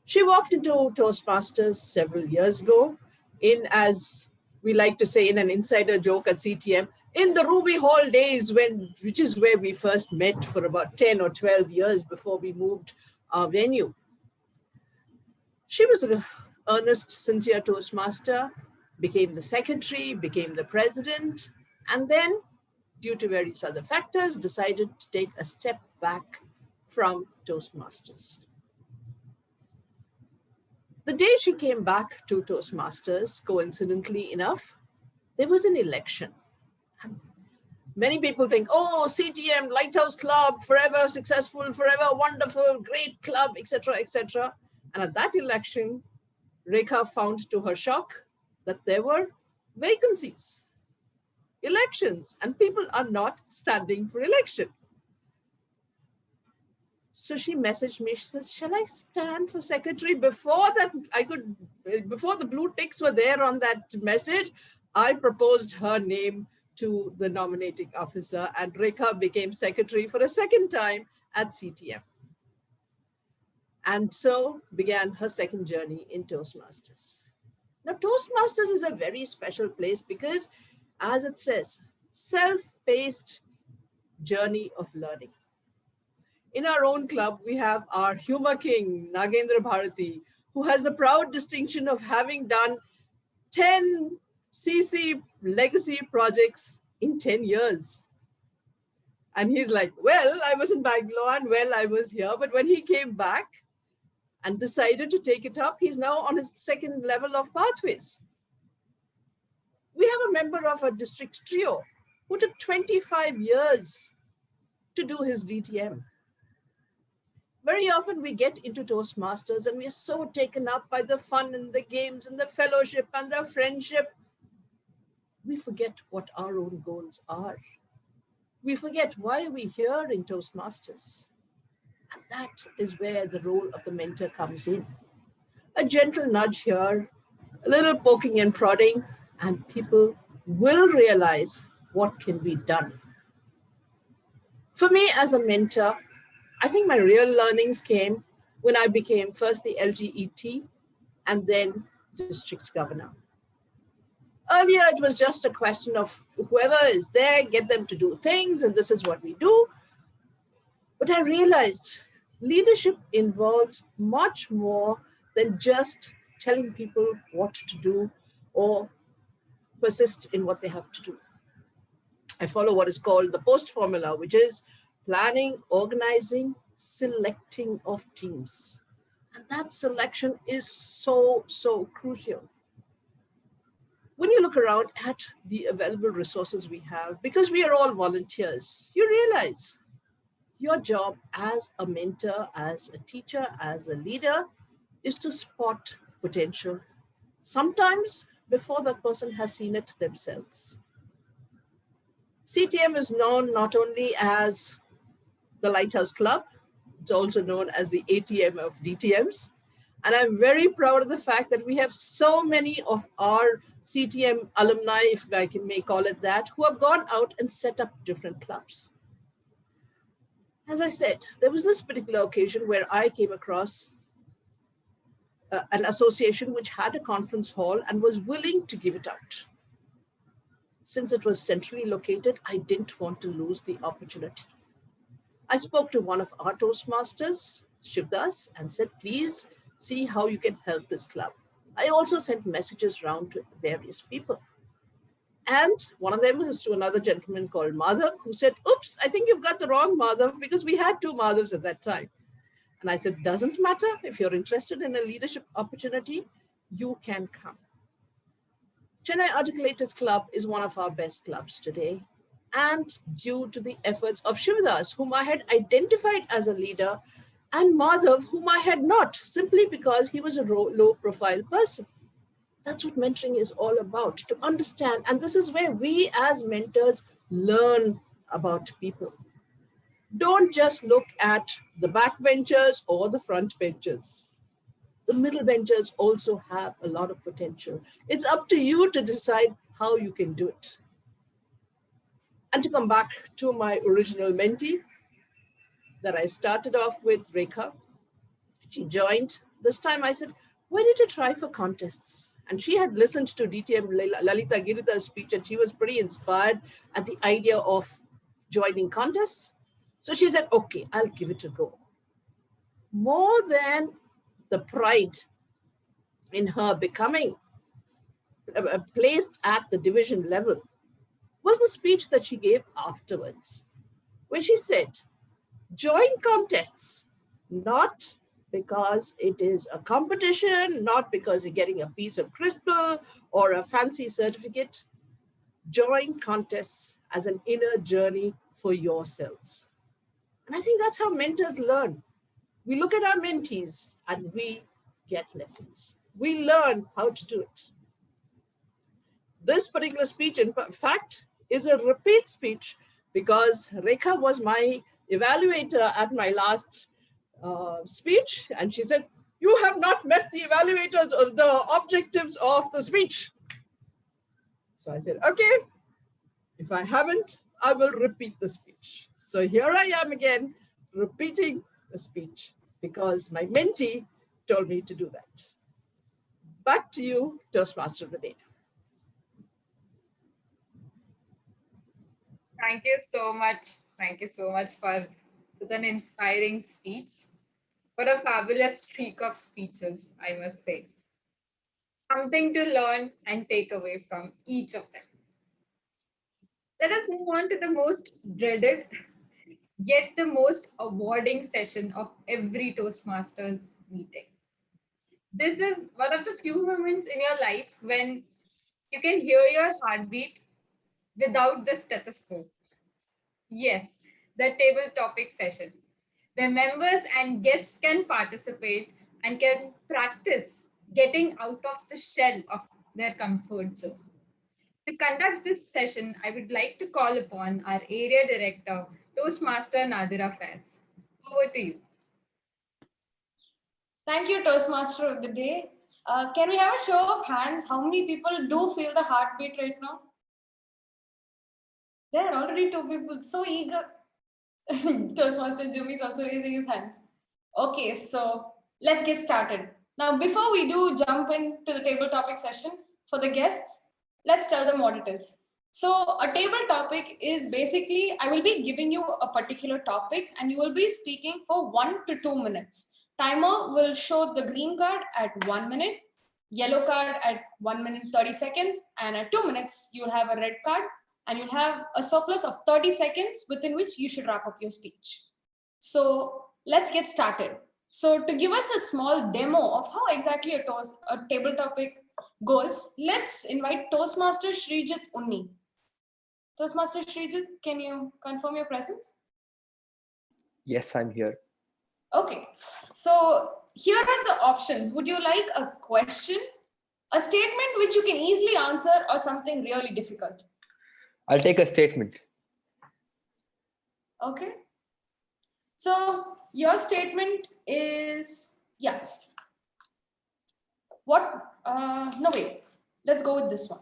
She walked into Toastmasters several years ago in, as we like to say in an insider joke at CTM, in the Ruby Hall days, which is where we first met for about 10 or 12 years before we moved our venue. She was an earnest, sincere Toastmaster, became the secretary, became the president, and then, due to various other factors, decided to take a step back from Toastmasters. The day she came back to Toastmasters, coincidentally enough, there was an election. Many people think, oh, CTM, Lighthouse Club, forever successful, forever wonderful, great club, etc., etc. And at that election, Rekha found to her shock that there were vacancies, elections, and people are not standing for election. So she messaged me, she says, shall I stand for secretary? Before that, before the blue ticks were there on that message, I proposed her name to the nominating officer, and Rekha became secretary for a second time at CTM. And so began her second journey in Toastmasters. Now, Toastmasters is a very special place because, as it says, self-paced journey of learning. In our own club, we have our humor king, Nagendra Bharati, who has the proud distinction of having done 10 CC legacy projects in 10 years. And he's like, well, I was in Bangalore and well, I was here. But when he came back and decided to take it up, he's now on his second level of pathways. We have a member of a district trio who took 25 years to do his DTM. Very often we get into Toastmasters and we are so taken up by the fun and the games and the fellowship and the friendship. We forget what our own goals are. We forget why we're here in Toastmasters. And that is where the role of the mentor comes in. A gentle nudge here, a little poking and prodding, and people will realize what can be done. For me as a mentor, I think my real learnings came when I became first the LGET and then district governor. Earlier, it was just a question of whoever is there, get them to do things, and this is what we do. But I realized leadership involves much more than just telling people what to do or persist in what they have to do. I follow what is called the POST formula, which is planning, organizing, selecting of teams. And that selection is so, so crucial. When you look around at the available resources we have, because we are all volunteers, you realize your job as a mentor, as a teacher, as a leader, is to spot potential, sometimes before that person has seen it themselves. CTM is known not only as the Lighthouse Club, it's also known as the ATM of DTMs. And I'm very proud of the fact that we have so many of our CTM alumni, if I may call it that, who have gone out and set up different clubs. As I said, there was this particular occasion where I came across an association which had a conference hall and was willing to give it out. Since it was centrally located, I didn't want to lose the opportunity. I spoke to one of our Toastmasters, Shivdas, and said, please see how you can help this club. I also sent messages around to various people. And one of them was to another gentleman called Madhav, who said, oops, I think you've got the wrong Madhav, because we had two Madhavs at that time. And I said, doesn't matter. If you're interested in a leadership opportunity, you can come. Chennai Articulators Club is one of our best clubs today. And due to the efforts of Shivdas, whom I had identified as a leader, and Madhav, whom I had not, simply because he was a low-profile person. That's what mentoring is all about, to understand. And this is where we as mentors learn about people. Don't just look at the backbenchers or the front benchers. The middle benchers also have a lot of potential. It's up to you to decide how you can do it. And to come back to my original mentee that I started off with, Rekha, She joined. This time I said, why did you try for contests? And she had listened to DTM Lalita Giridhar's speech and she was pretty inspired at the idea of joining contests. So she said, okay, I'll give it a go. More than the pride in her becoming placed at the division level was the speech that she gave afterwards, where she said, join contests, not because it is a competition, not because you're getting a piece of crystal or a fancy certificate. Join contests as an inner journey for yourselves. And I think that's how mentors learn. We look at our mentees and we get lessons. We learn how to do it. This particular speech, in fact, is a repeat speech because Rekha was my evaluator at my last speech. And she said, you have not met the evaluators or the objectives of the speech. So I said, okay, if I haven't, I will repeat the speech. So here I am again, repeating the speech because my mentee told me to do that. Back to you, Toastmaster of the Day. Thank you so much. Thank you so much for such an inspiring speech. What a fabulous streak of speeches, I must say. Something to learn and take away from each of them. Let us move on to the most dreaded, yet the most awarding session of every Toastmasters meeting. This is one of the few moments in your life when you can hear your heartbeat without the stethoscope. Yes, the table topic session. The members and guests can participate and can practice getting out of the shell of their comfort zone. To conduct this session, I would like to call upon our area director, Toastmaster Nanda. Over to you. Thank you, Toastmaster of the Day. Can we have a show of hands? How many people do feel the heartbeat right now? There are already 2 people, so eager. Toastmaster Jimmy is also raising his hands. Okay, so let's get started. Now, before we do jump into the table topic session for the guests, let's tell them what it is. So a table topic is basically, I will be giving you a particular topic and you will be speaking for 1 to 2 minutes. Timer will show the green card at 1 minute, yellow card at 1 minute 30 seconds, and at 2 minutes, you will have a red card and you'll have a surplus of 30 seconds within which you should wrap up your speech. So let's get started. So to give us a small demo of how exactly a table topic goes, let's invite Toastmaster Srijit Unni. Toastmaster Srijit, can you confirm your presence? Yes, I'm here. Okay, so here are the options. Would you like a question, a statement which you can easily answer, or something really difficult? I'll take a statement. Okay. So your statement is, yeah. What? No, wait. Let's go with this one.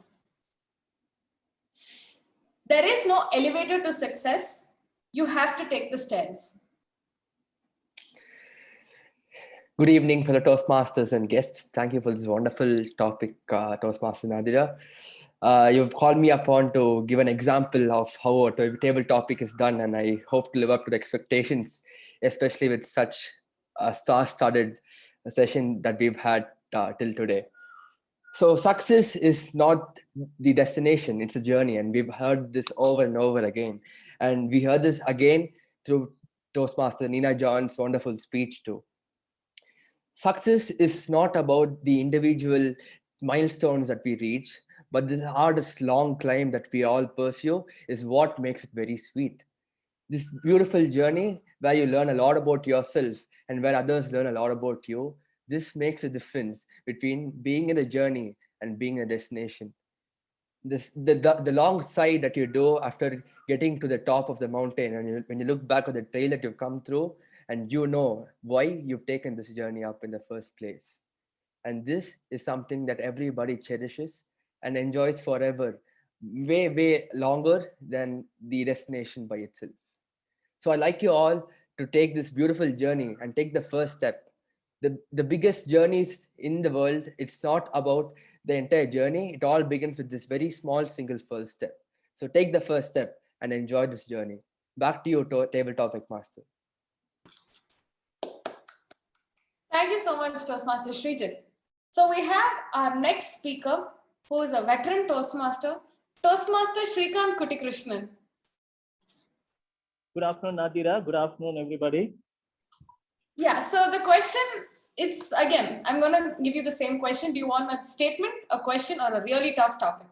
There is no elevator to success. You have to take the stairs. Good evening, fellow Toastmasters and guests. Thank you for this wonderful topic, Toastmaster Nanda. You've called me upon to give an example of how a table topic is done, and I hope to live up to the expectations, especially with such a star-studded session that we've had till today. So success is not the destination, it's a journey, and we've heard this over and over again. And we heard this again through Toastmaster Nina John's wonderful speech too. Success is not about the individual milestones that we reach, but this hardest long climb that we all pursue is what makes it very sweet. This beautiful journey where you learn a lot about yourself and where others learn a lot about you, this makes a difference between being in the journey and being in a destination. The long side that you do after getting to the top of the mountain, and when you look back at the trail that you've come through, and you know why you've taken this journey up in the first place. And this is something that everybody cherishes and enjoys forever, way, way longer than the destination by itself. So I'd like you all to take this beautiful journey and take the first step. the biggest journeys in the world, it's not about the entire journey. It all begins with this very small single first step. So take the first step and enjoy this journey. Back to you, table topic master. Thank you so much, Toastmaster Srikanth. So we have our next speaker, who is a veteran Toastmaster, Toastmaster Srikanth Krishnan. Good afternoon, Nadira. Good afternoon, everybody. Yeah, so the question, it's again, I'm going to give you the same question. Do you want a statement, a question, or a really tough topic?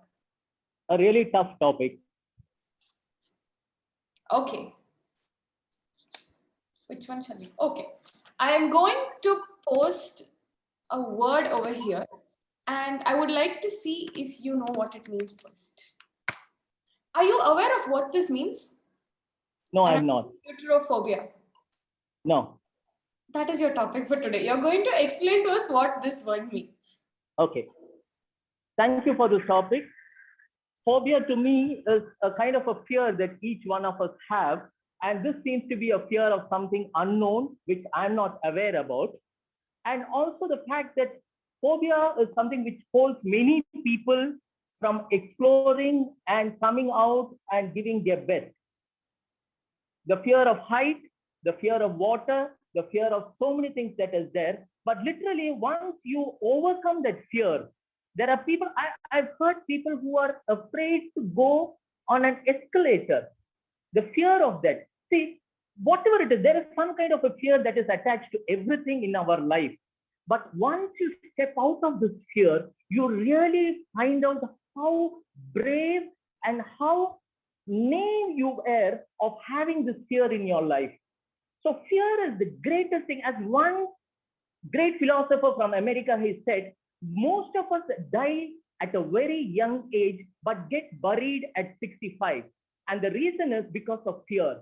A really tough topic. Okay. Which one shall we? Okay. I am going to post a word over here, and I would like to see if you know what it means first. Are you aware of what this means? No, I'm not. Heterophobia. No. That is your topic for today. You're going to explain to us what this word means. Okay. Thank you for this topic. Phobia to me is a kind of a fear that each one of us have. And this seems to be a fear of something unknown, which I'm not aware about. And also the fact that phobia is something which holds many people from exploring and coming out and giving their best. The fear of height, the fear of water, the fear of so many things that is there. But literally, once you overcome that fear, there are people, I've heard people who are afraid to go on an escalator. The fear of that. See, whatever it is, there is some kind of a fear that is attached to everything in our life. But once you step out of this fear, you really find out how brave and how naive you are of having this fear in your life. So fear is the greatest thing. As one great philosopher from America, he said, most of us die at a very young age, but get buried at 65. And the reason is because of fear.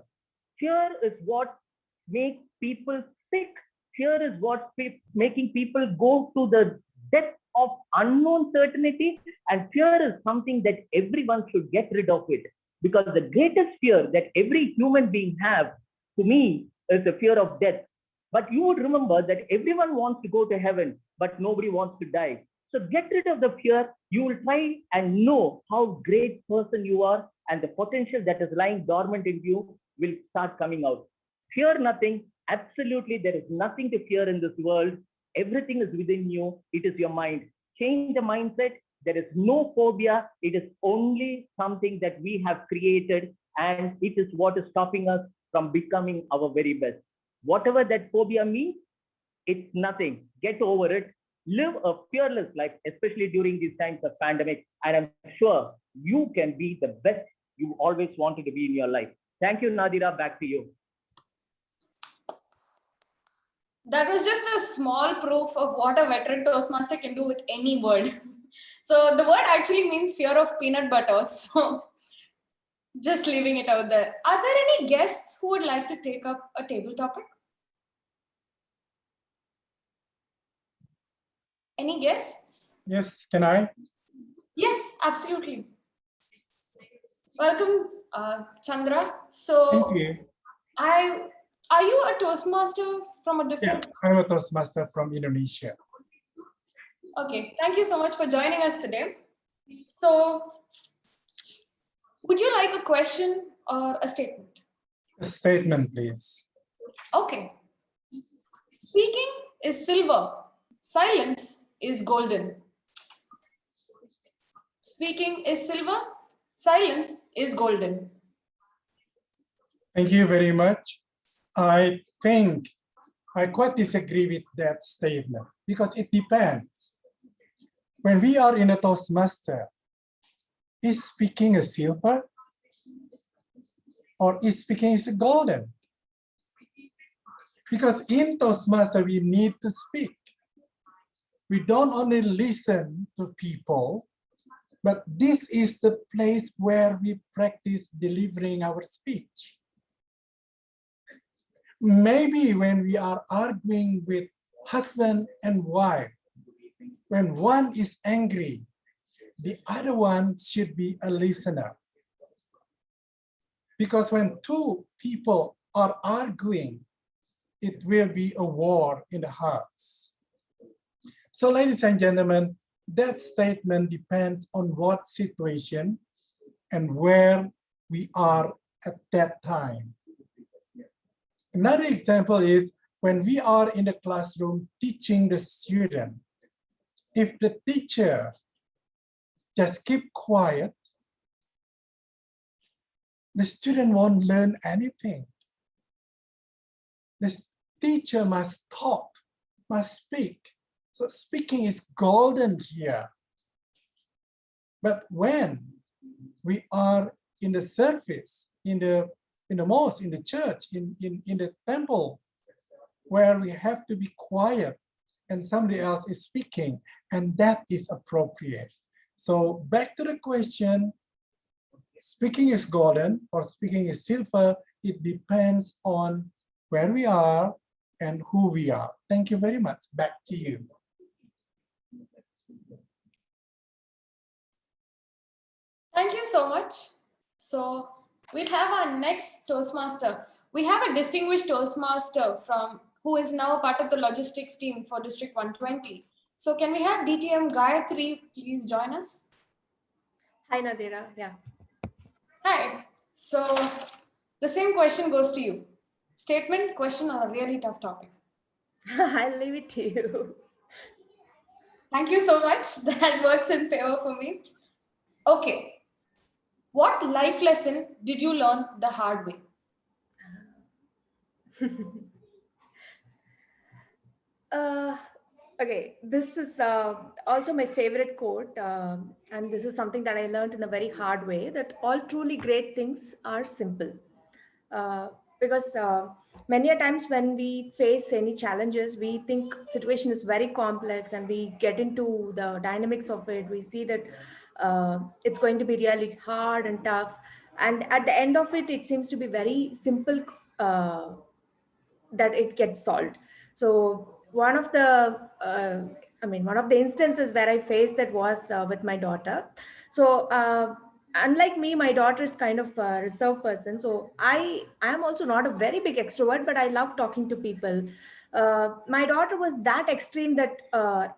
Fear is what makes people sick. Fear is what making people go to the depth of unknown certainty. And fear is something that everyone should get rid of it. Because the greatest fear that every human being have, to me, is the fear of death. But you would remember that everyone wants to go to heaven, but nobody wants to die. So get rid of the fear. You will try and know how great person you are, and the potential that is lying dormant in you will start coming out. Fear nothing. Absolutely, there is nothing to fear in this world. Everything is within you. It is your mind. Change the mindset. There is no phobia. It is only something that we have created, and it is what is stopping us from becoming our very best. Whatever that phobia means, it's nothing. Get over it. Live a fearless life, especially during these times of pandemic. And I'm sure you can be the best you always wanted to be in your life. Thank you, Nadira. Back to you. That was just a small proof of what a veteran Toastmaster can do with any word. So the word actually means fear of peanut butter. So just leaving it out there. Are there any guests who would like to take up a table topic? Any guests? Yes, can I? Yes, absolutely. Welcome, Chandra. So Thank you. Are you a Toastmaster from a different? Yeah, I'm a Toastmaster from Indonesia. Okay, thank you so much for joining us today. So would you like a question or a statement? A statement, please. Okay. Speaking is silver. Silence is golden. Speaking is silver. Silence is golden. Thank you very much. I think I quite disagree with that statement because it depends. When we are in a Toastmaster, is speaking a silver or is speaking is a golden? Because in Toastmaster, we need to speak. We don't only listen to people, but this is the place where we practice delivering our speech. Maybe when we are arguing with husband and wife, when one is angry, the other one should be a listener. Because when two people are arguing, it will be a war in the hearts. So ladies and gentlemen, that statement depends on what situation and where we are at that time. Another example is when we are in the classroom teaching the student. If the teacher just keep quiet, the student won't learn anything. The teacher must talk, must speak. So speaking is golden here. But when we are in the service, in the mosque, in the church, in the temple, where we have to be quiet and somebody else is speaking, and that is appropriate. So back to the question, speaking is golden or speaking is silver, it depends on where we are and who we are. Thank you very much. Back to you. Thank you so much. So we have our next Toastmaster. We have a distinguished Toastmaster who is now part of the logistics team for District 120. So can we have DTM Gayatri please join us? Hi, Nadira. Yeah. Hi. So the same question goes to you. Statement, question, or a really tough topic? I'll leave it to you. Thank you so much. That works in favor for me. Okay. What life lesson did you learn the hard way? Okay, this is also my favorite quote, and this is something that I learned in a very hard way, that all truly great things are simple. Because many a times when we face any challenges, we think situation is very complex and we get into the dynamics of it. We see that it's going to be really hard and tough. And at the end of it, it seems to be very simple that it gets solved. So one of the instances where I faced that was with my daughter. So unlike me, my daughter is kind of a reserved person. So I am also not a very big extrovert, but I love talking to people. My daughter was that extreme that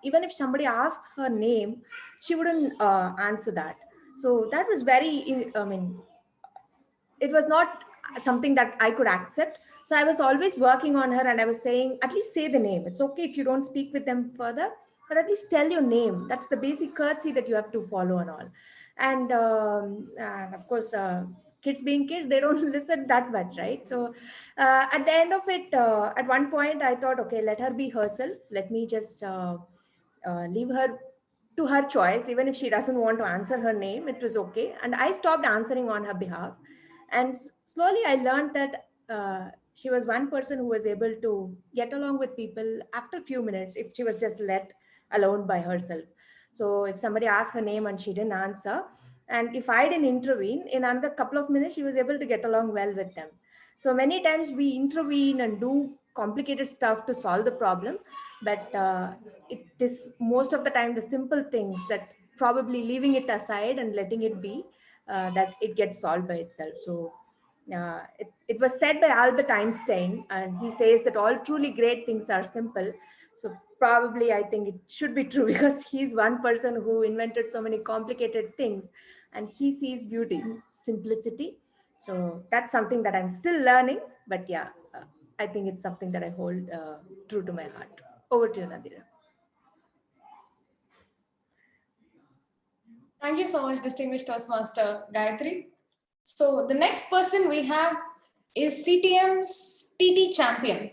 even if somebody asked her name, she wouldn't answer that. So that was very, it was not something that I could accept. So I was always working on her and I was saying, at least say the name. It's okay if you don't speak with them further, but at least tell your name. That's the basic courtesy that you have to follow and all. And of course, kids being kids, they don't listen that much, right? So at the end of it, at one point I thought, okay, let her be herself. Let me just leave her to her choice. Even if she doesn't want to answer her name, it was okay. And I stopped answering on her behalf. And slowly I learned that she was one person who was able to get along with people after a few minutes if she was just let alone by herself. So if somebody asked her name and she didn't answer, and if I didn't intervene, in another couple of minutes, she was able to get along well with them. So many times we intervene and do complicated stuff to solve the problem, but it is most of the time the simple things that probably leaving it aside and letting it be, that it gets solved by itself. So it was said by Albert Einstein, and he says that all truly great things are simple. So probably I think it should be true, because he's one person who invented so many complicated things, and he sees beauty in simplicity. So that's something that I'm still learning, but yeah, I think it's something that I hold true to my heart. Over to you, Nadira. Thank you so much, distinguished Toastmaster Gayatri. So the next person we have is CTM's TT champion,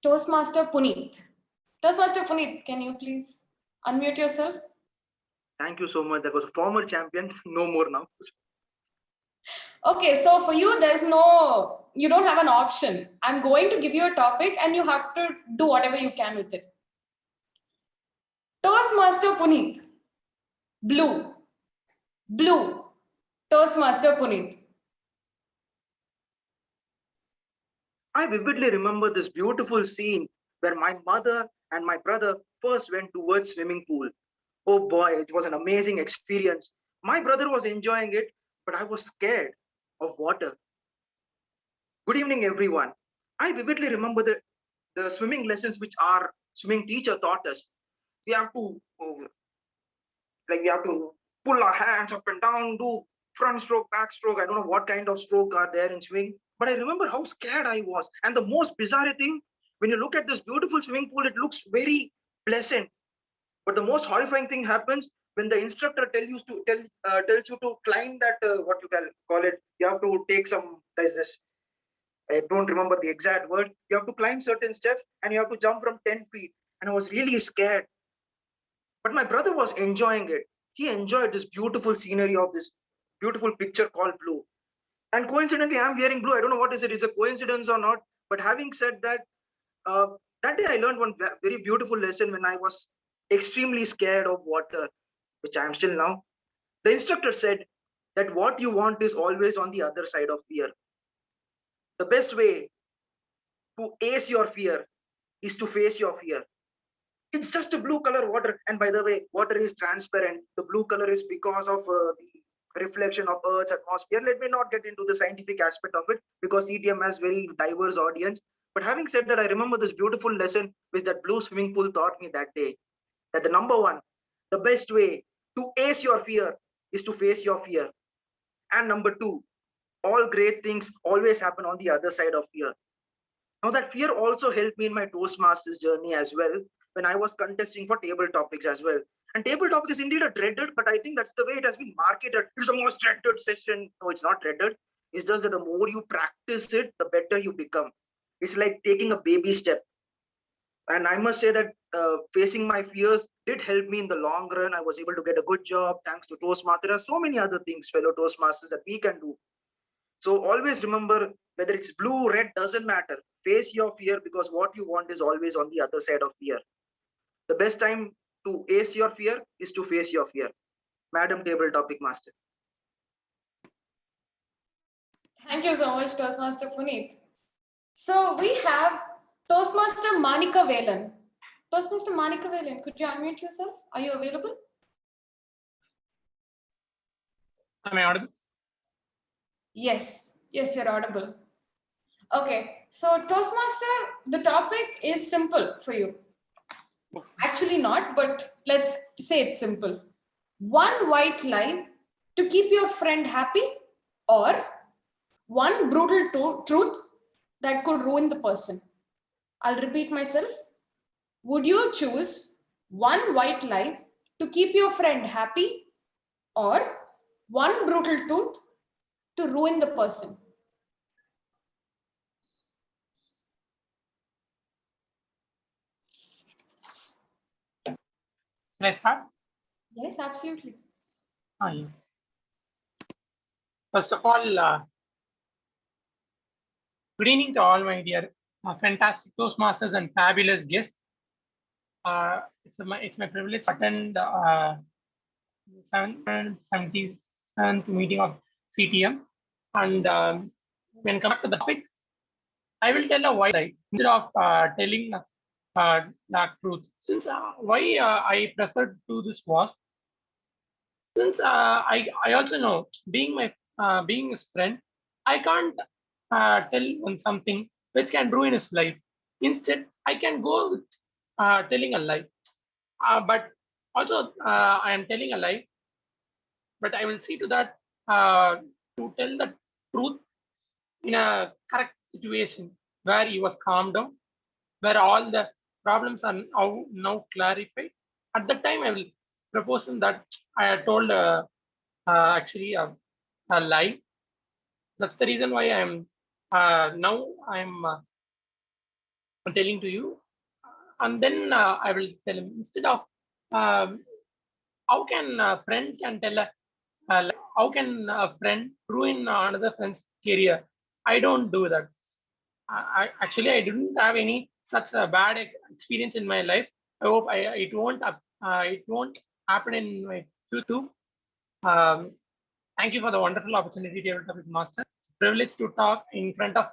Toastmaster Puneet. Toastmaster Puneet, can you please unmute yourself? Thank you so much. That was a former champion, no more now. Okay, so for you, you don't have an option. I'm going to give you a topic and you have to do whatever you can with it. Toastmaster Puneet, blue, Toastmaster Puneet. I vividly remember this beautiful scene where my mother and my brother first went towards swimming pool. Oh boy, it was an amazing experience. My brother was enjoying it, but I was scared of water. Good evening, everyone. I vividly remember the the swimming lessons which our swimming teacher taught us. We have to we have to pull our hands up and down, do front stroke, back stroke. I don't know what kind of stroke are there in swimming, but I remember how scared I was. And the most bizarre thing, when you look at this beautiful swimming pool, it looks very pleasant. But the most horrifying thing happens when the instructor tells you to climb that, what you can call it. You have to take some, there's this, I don't remember the exact word. You have to climb certain steps and you have to jump from 10 feet. And I was really scared. But my brother was enjoying it. He enjoyed this beautiful scenery of this beautiful picture called blue. And coincidentally, I'm wearing blue. I don't know what is it. It's a coincidence or not. But having said that, that day I learned one very beautiful lesson when I was extremely scared of water, which I am still now. The instructor said that what you want is always on the other side of fear. The best way to ace your fear is to face your fear. It's just a blue color water. And by the way, water is transparent. The blue color is because of the reflection of Earth's atmosphere. Let me not get into the scientific aspect of it because CTM has very diverse audience. But having said that, I remember this beautiful lesson which that blue swimming pool taught me that day. That the number one, the best way to ace your fear is to face your fear. And number two, all great things always happen on the other side of fear. Now that fear also helped me in my Toastmasters journey as well, when I was contesting for table topics as well. And table topic is indeed a dreaded, but I think that's the way it has been marketed. It's the most dreaded session. No, it's not dreaded. It's just that the more you practice it, the better you become. It's like taking a baby step. And I must say that facing my fears did help me in the long run. I was able to get a good job thanks to Toastmasters. There are so many other things, fellow Toastmasters, that we can do. So always remember, whether it's blue, red, doesn't matter. Face your fear because what you want is always on the other side of fear. The best time to ace your fear is to face your fear. Madam Table Topic Master. Thank you so much, Toastmaster Puneet. So we have Toastmaster Manika Velan. Toastmaster Manika Velan, could you unmute yourself? Are you available? Am I audible? Yes, you're audible. Okay, so Toastmaster, the topic is simple for you. Actually not, but let's say it's simple. One white lie to keep your friend happy, or one brutal truth that could ruin the person. I'll repeat myself. Would you choose one white lie to keep your friend happy, or one brutal truth to ruin the person? Can I start? Yes, absolutely. Yeah. First of all, good evening to all my dear fantastic Toastmasters and fabulous guests. It's my privilege to attend the 77th meeting of CTM. And when come back to the topic, I will tell a white lie instead of telling that truth. Since why I prefer to do this was, since I also know, being his friend, I can't tell on something which can ruin his life. Instead, I can go with telling a lie. But also, I am telling a lie, but I will see to that to tell the truth in a correct situation where he was calmed down, where all the problems are now clarified. At that time, I will propose him that I had told actually a lie. That's the reason why I am now I'm telling to you, and then I will tell him instead of how can a friend can tell a how can a friend ruin another friend's career? I don't do that. I didn't have any such a bad experience in my life. I hope it won't happen in my future. Thank you for the wonderful opportunity, Table Topic Master. It's a privilege to talk in front of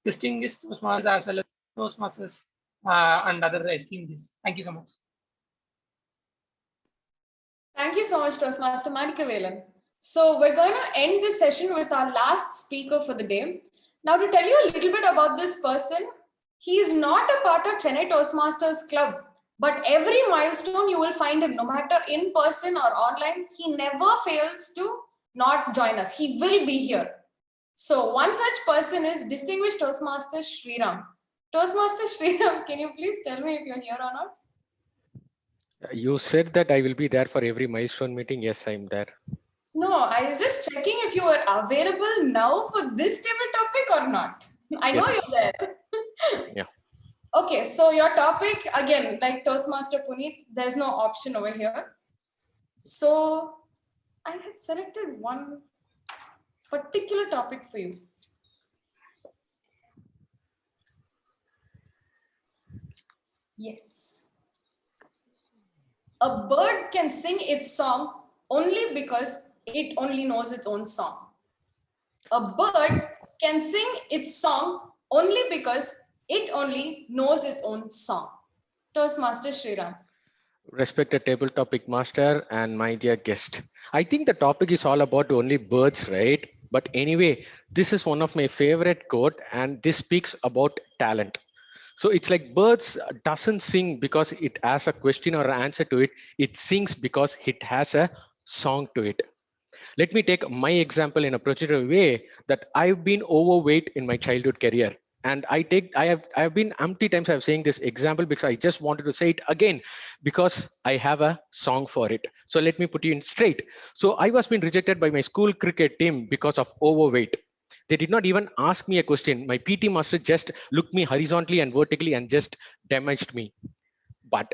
distinguished Toastmasters as well as Toastmasters and other esteemed guests. Thank you so much. Thank you so much, Toastmaster Manika Velan. So we're going to end this session with our last speaker for the day. Now, to tell you a little bit about this person, He is not a part of Chennai Toastmasters Club, but every milestone you will find him, no matter in person or online, he never fails to not join us. He will be here. So one such person is distinguished Toastmaster Sriram. Toastmaster Sriram, can you please tell me if you're here or not? You said that I will be there for every milestone meeting. Yes, I'm there. No, I was just checking if you were available now for this table topic or not. I know Yes. you're there. Yeah. Okay, so your topic, again, like Toastmaster Puneet, there's no option over here. So I had selected one particular topic for you. Yes. A bird can sing its song only because it only knows its own song. A bird can sing its song only because it only knows its own song. Toastmaster Sriram. Respected table topic master and my dear guest. I think the topic is all about only birds, right? But anyway, this is one of my favorite quote, and this speaks about talent. So it's like birds doesn't sing because it has a question or an answer to it. It sings because it has a song to it. Let me take my example in a procedural way that I've been overweight in my childhood career. And I have been umpty times I'm saying this example because I just wanted to say it again because I have a song for it. So let me put you in straight. So I was being rejected by my school cricket team because of overweight. They did not even ask me a question. My PT master just looked me horizontally and vertically and just damaged me. But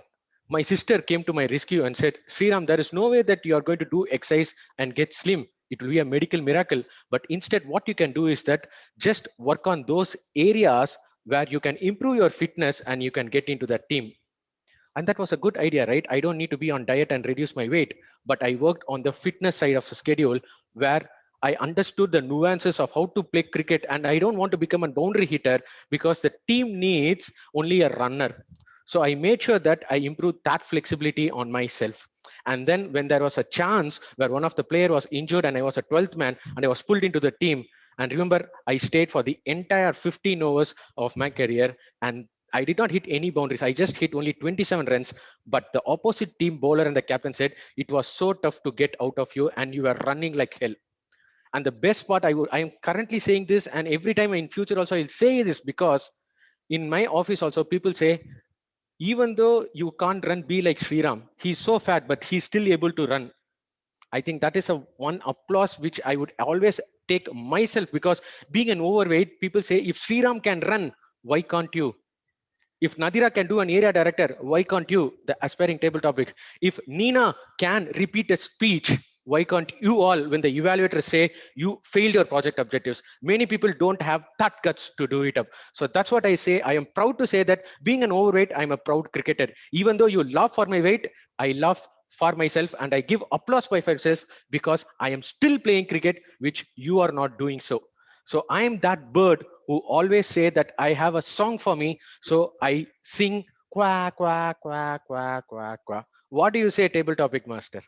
my sister came to my rescue and said, Sriram, there is no way that you are going to do exercise and get slim. It will be a medical miracle. But instead, what you can do is that just work on those areas where you can improve your fitness and you can get into that team. And that was a good idea, right? I don't need to be on diet and reduce my weight, but I worked on the fitness side of the schedule where I understood the nuances of how to play cricket, and I don't want to become a boundary hitter because the team needs only a runner. So I made sure that I improved that flexibility on myself. And then when there was a chance where one of the player was injured and I was a 12th man and I was pulled into the team, and remember, I stayed for the entire 15 overs of my career, and I did not hit any boundaries. I just hit only 27 runs, but the opposite team bowler and the captain said, it was so tough to get out of you and you were running like hell. And the best part, I am currently saying this, and every time in future also I'll say this, because in my office also people say, even though you can't run, be like Sriram. He's so fat, but he's still able to run. I think that is a one applause which I would always take myself, because being an overweight, people say, if Sriram can run, why can't you? If Nadira can do an area director, why can't you? The aspiring table topic. If Nina can repeat a speech, why can't you all, when the evaluators say you failed your project objectives? Many people don't have that guts to do it up. So that's what I say. I am proud to say that being an overweight, I'm a proud cricketer. Even though you laugh for my weight, I laugh for myself and I give applause by myself because I am still playing cricket, which you are not doing so. So I am that bird who always say that I have a song for me. So I sing quack, quack, quack, quack, quack, quack. What do you say, table topic master?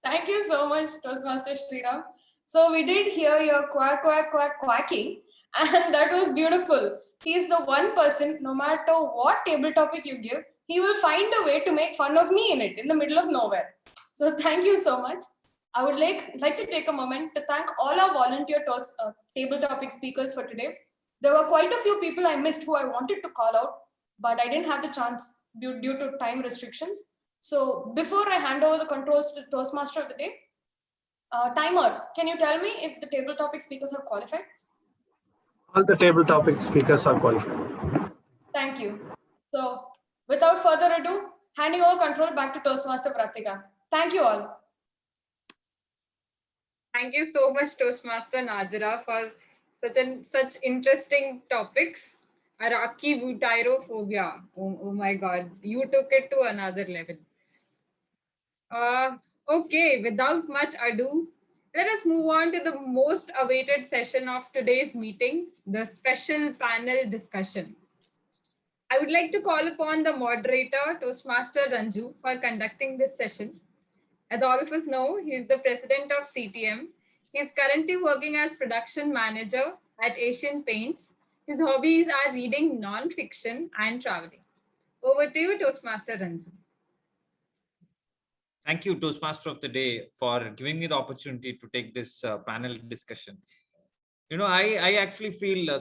Thank you so much, Toastmaster Sriram. So we did hear your quack, quack, quack, quacking, and that was beautiful. He is the one person, no matter what table topic you give, he will find a way to make fun of me in it, in the middle of nowhere. So thank you so much. I would like to take a moment to thank all our volunteer table topic speakers for today. There were quite a few people I missed who I wanted to call out, but I didn't have the chance due to time restrictions. So before I hand over the controls to Toastmaster of the day, timer, can you tell me if the table topic speakers are qualified? All the table topic speakers are qualified. Thank you. So without further ado, handing over control back to Toastmaster Pratika. Thank you all. Thank you so much, Toastmaster Nadira, for such interesting topics. Arachibutyrophobia. Oh my God, you took it to another level. Okay, without much ado, let us move on to the most awaited session of today's meeting, the special panel discussion. I would like to call upon the moderator, Toastmaster Ranju, for conducting this session. As all of us know, he is the president of CTM. He is currently working as production manager at Asian Paints. His hobbies are reading non-fiction and traveling. Over to you, Toastmaster Ranju. Thank you, Toastmaster of the Day, for giving me the opportunity to take this panel discussion. You know, I actually feel,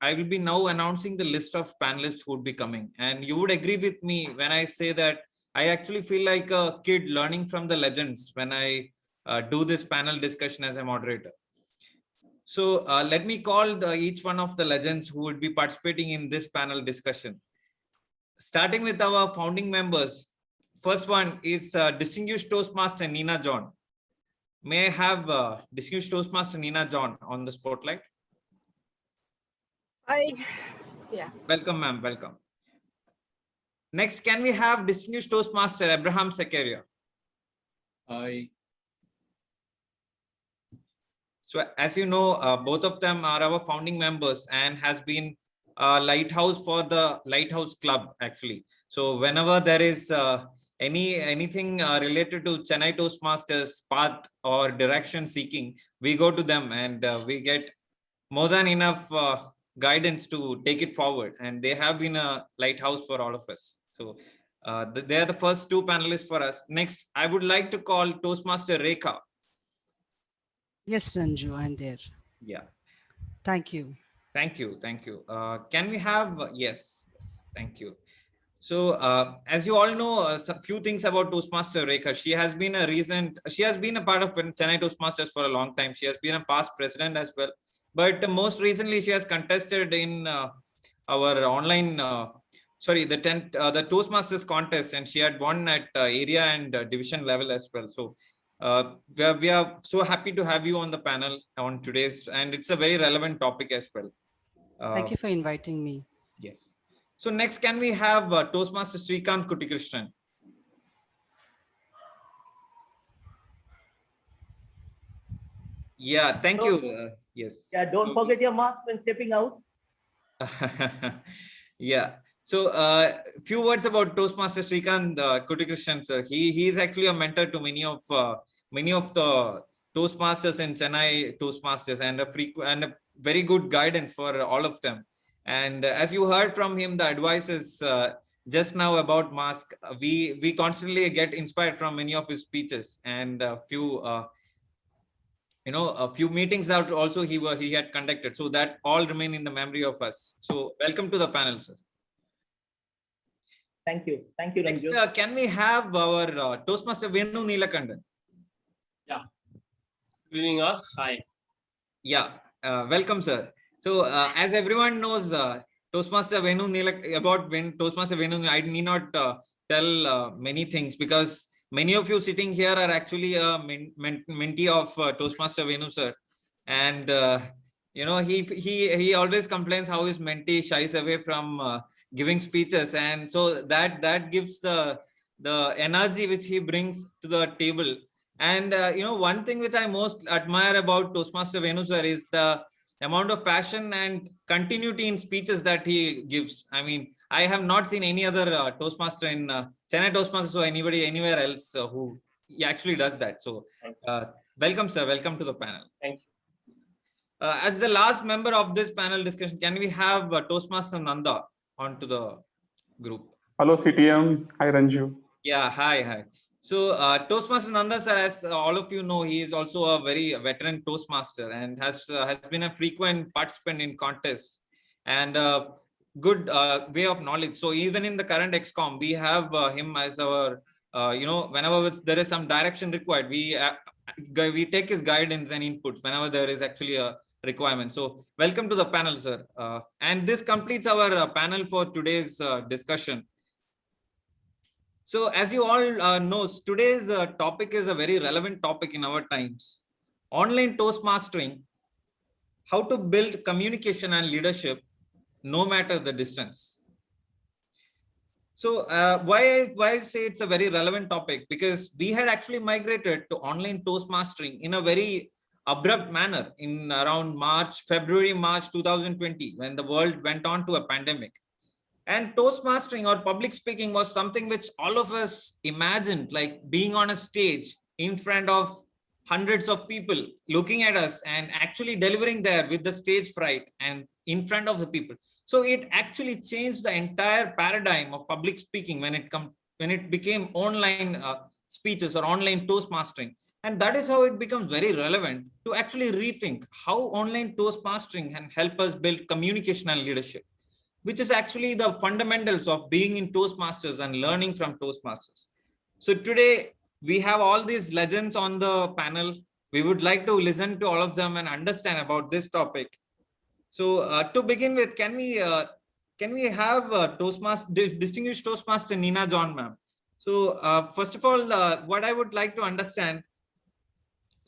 I will be now announcing the list of panelists who would be coming. And you would agree with me when I say that I actually feel like a kid learning from the legends when I do this panel discussion as a moderator. So let me call each one of the legends who would be participating in this panel discussion. Starting with our founding members. First one is Distinguished Toastmaster Nina John. May I have Distinguished Toastmaster Nina John on the spotlight? Yeah. Welcome, ma'am. Welcome. Next, can we have Distinguished Toastmaster Abraham Sakaria? Hi. So, as you know, both of them are our founding members and has been a lighthouse for the Lighthouse Club, actually. So, whenever there is anything related to Chennai Toastmasters path or direction seeking, we go to them and we get more than enough guidance to take it forward, and they have been a lighthouse for all of us. So they are the first two panelists for us. Next, I would like to call Toastmaster Rekha. Yes, Ranju, I'm there. Yeah. Thank you. Thank you. Thank you. Can we have, yes, thank you. So as you all know, a few things about Toastmaster Rekha. She has been a part of Chennai Toastmasters for a long time. She has been a past president as well. But most recently, she has contested in our online, the Toastmasters contest, and she had won at area and division level as well. So we are so happy to have you on the panel on today's, and it's a very relevant topic as well. Thank you for inviting me. Yes. So next, can we have Toastmaster Srikanth Krishnan? Yeah, thank you. Yes. Yeah, don't forget your mask when stepping out. Yeah. So few words about Toastmaster Srikanth Krishnan, sir. He is actually a mentor to many of the Toastmasters in Chennai Toastmasters, and a very good guidance for all of them. And as you heard from him, the advice is just now about mask. We constantly get inspired from many of his speeches, and a few meetings out also he had conducted. So that all remain in the memory of us. So welcome to the panel, sir. Thank you. Thank you, Ranju. Next, can we have our Toastmaster Venu Neelakandan? Yeah. Good evening, all. Hi. Yeah. Welcome, sir. So as everyone knows, Toastmaster Venu Toastmaster Venu, I need not tell many things, because many of you sitting here are actually a mentee of Toastmaster Venu, sir. And he always complains how his mentee shies away from giving speeches, and so that gives the energy which he brings to the table. And one thing which I most admire about Toastmaster Venu, sir, is the amount of passion and continuity in speeches that he gives. I mean, I have not seen any other Toastmaster in Chennai Toastmasters or anybody anywhere else who actually does that. So welcome, sir. Welcome to the panel. Thank you. As the last member of this panel discussion, can we have Toastmaster Nanda onto the group? Hello, CTM. Hi, Ranju. Yeah, hi. So Toastmaster Nanda, sir, as all of you know, he is also a very veteran Toastmaster and has been a frequent participant in contests and good way of knowledge. So even in the current XCOM, we have him as our, whenever there is some direction required, we take his guidance and inputs whenever there is actually a requirement. So welcome to the panel, sir. And this completes our panel for today's discussion. So as you all know, today's topic is a very relevant topic in our times. Online Toastmastering, how to build communication and leadership no matter the distance. So why I say it's a very relevant topic? Because we had actually migrated to online Toastmastering in a very abrupt manner in around February, March 2020, when the world went on to a pandemic. And Toastmastering or public speaking was something which all of us imagined, like being on a stage in front of hundreds of people looking at us and actually delivering there with the stage fright and in front of the people. So it actually changed the entire paradigm of public speaking when it became online speeches or online Toastmastering. And that is how it becomes very relevant to actually rethink how online Toastmastering can help us build communication and leadership, which is actually the fundamentals of being in Toastmasters and learning from Toastmasters. So today we have all these legends on the panel. We would like to listen to all of them and understand about this topic. So to begin with, can we have distinguished Toastmaster Nina John, ma'am? So first of all, what I would like to understand.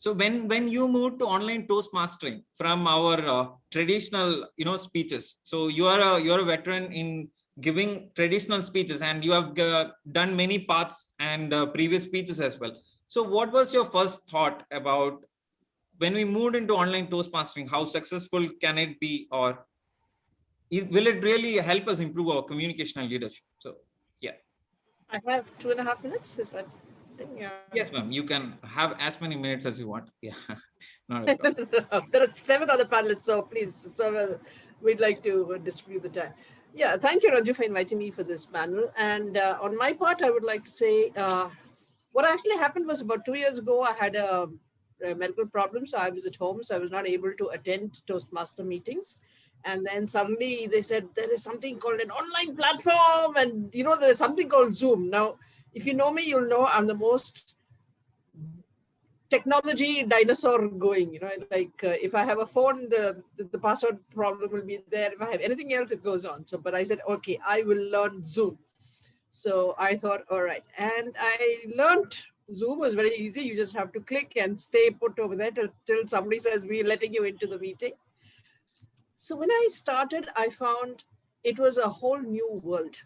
So when you moved to online Toastmastering from our traditional, speeches, so you're a veteran in giving traditional speeches, and you have done many paths and previous speeches as well. So what was your first thought about when we moved into online Toastmastering? How successful can it be, or will it really help us improve our communication and leadership? So yeah. I have 2.5 minutes. Is that thing? Yeah. Yes, ma'am. You can have as many minutes as you want. Yeah, not at all. There are 7 other panelists, so please, we'd like to distribute the time. Yeah, thank you, Ranju, for inviting me for this panel. And on my part, I would like to say what actually happened was about 2 years ago, I had a medical problem, so I was at home, so I was not able to attend Toastmaster meetings. And then suddenly they said, there is something called an online platform, and there is something called Zoom. Now, if you know me, you'll know I'm the most technology dinosaur going, like if I have a phone, the password problem will be there. If I have anything else, it goes on. So, but I said, okay, I will learn Zoom. So I thought, all right. And I learned Zoom was very easy. You just have to click and stay put over there till somebody says, we're letting you into the meeting. So when I started, I found it was a whole new world.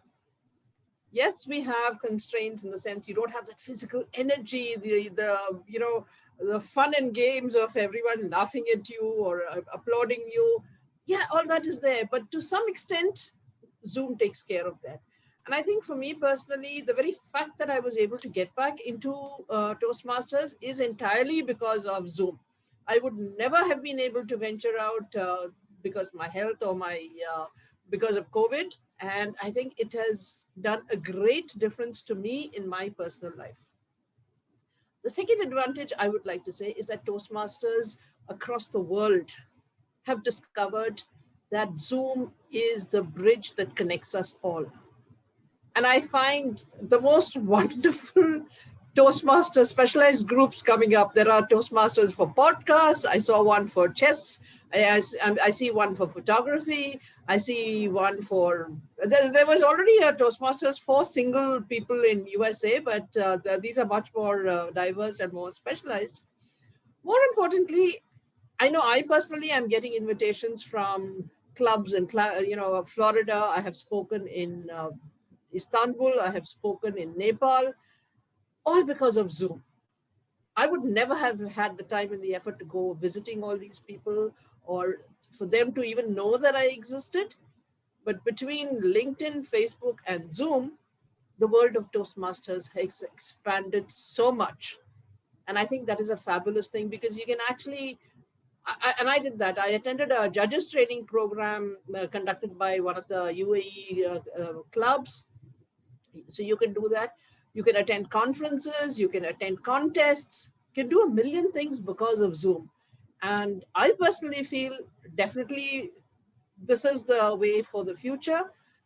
Yes, we have constraints in the sense you don't have that physical energy, the fun and games of everyone laughing at you or applauding you. Yeah, all that is there. But to some extent, Zoom takes care of that. And I think for me personally, the very fact that I was able to get back into Toastmasters is entirely because of Zoom. I would never have been able to venture out because of my health or because of COVID. And I think it has done a great difference to me in my personal life. The second advantage I would like to say is that Toastmasters across the world have discovered that Zoom is the bridge that connects us all. And I find the most wonderful Toastmasters specialized groups coming up. There are Toastmasters for podcasts. I saw one for chess. I see one for photography. I see one for, there was already a Toastmasters for single people in USA, but these are much more diverse and more specialized. More importantly, I know I personally am getting invitations from clubs in Florida. I have spoken in Istanbul. I have spoken in Nepal, all because of Zoom. I would never have had the time and the effort to go visiting all these people or for them to even know that I existed. But between LinkedIn, Facebook, and Zoom, the world of Toastmasters has expanded so much. And I think that is a fabulous thing because you can actually, and I did that. I attended a judges training program conducted by one of the UAE clubs. So you can do that. You can attend conferences, you can attend contests, you can do a million things because of Zoom. And I personally feel definitely this is the way for the future.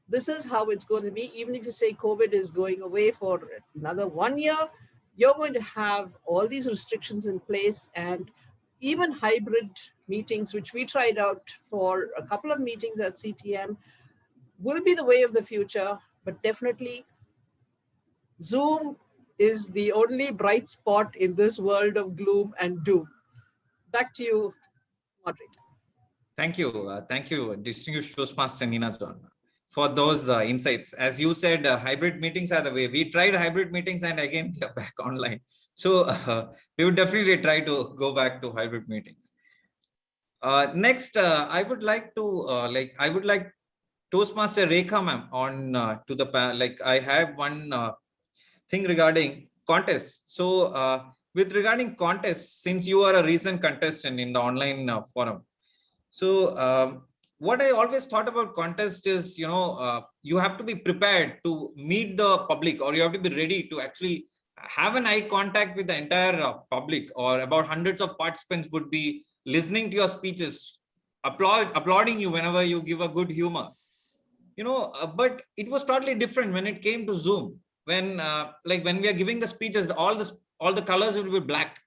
This is how it's going to be. Even if you say COVID is going away for another 1 year, you're going to have all these restrictions in place, and even hybrid meetings, which we tried out for a couple of meetings at CTM, will be the way of the future. But definitely Zoom is the only bright spot in this world of gloom and doom. Back to you, moderator. Thank you, distinguished Toastmaster Nina John, for those insights. As you said, hybrid meetings are the way. We tried hybrid meetings and again we are back online. So we would definitely try to go back to hybrid meetings. Next, I would like Toastmaster Rekha ma'am on to the panel. I have one thing regarding contests. So with regarding contests, since you are a recent contestant in the online forum. So what I always thought about contest is, you have to be prepared to meet the public, or you have to be ready to actually have an eye contact with the entire public, or about hundreds of participants would be listening to your speeches, applauding you whenever you give a good humor. But it was totally different when it came to Zoom. When when we are giving the speeches, all the colors will be black,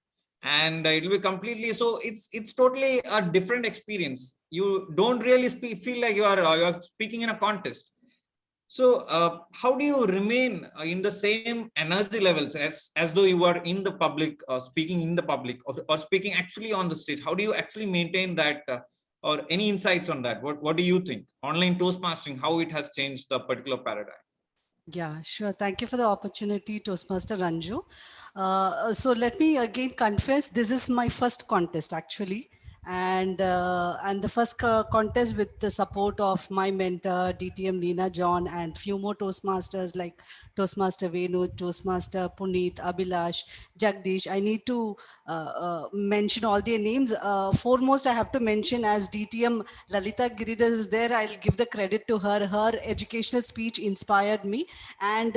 and it will be completely, so it's totally a different experience. You don't really feel like you are speaking in a contest. So how do you remain in the same energy levels as though you are in the public, speaking in the public, or speaking actually on the stage? How do you actually maintain that, or any insights on that? What do you think? Online Toastmastering, how it has changed the particular paradigm? Yeah, sure. Thank you for the opportunity, Toastmaster Ranju. So let me again confess, this is my first contest actually. And the first contest with the support of my mentor, DTM Neena John, and few more Toastmasters like Toastmaster Venu, Toastmaster Puneet, Abhilash, Jagdish. I need to mention all their names. Foremost, I have to mention as DTM Lalita Giridhar is there. I'll give the credit to her. Her educational speech inspired me. And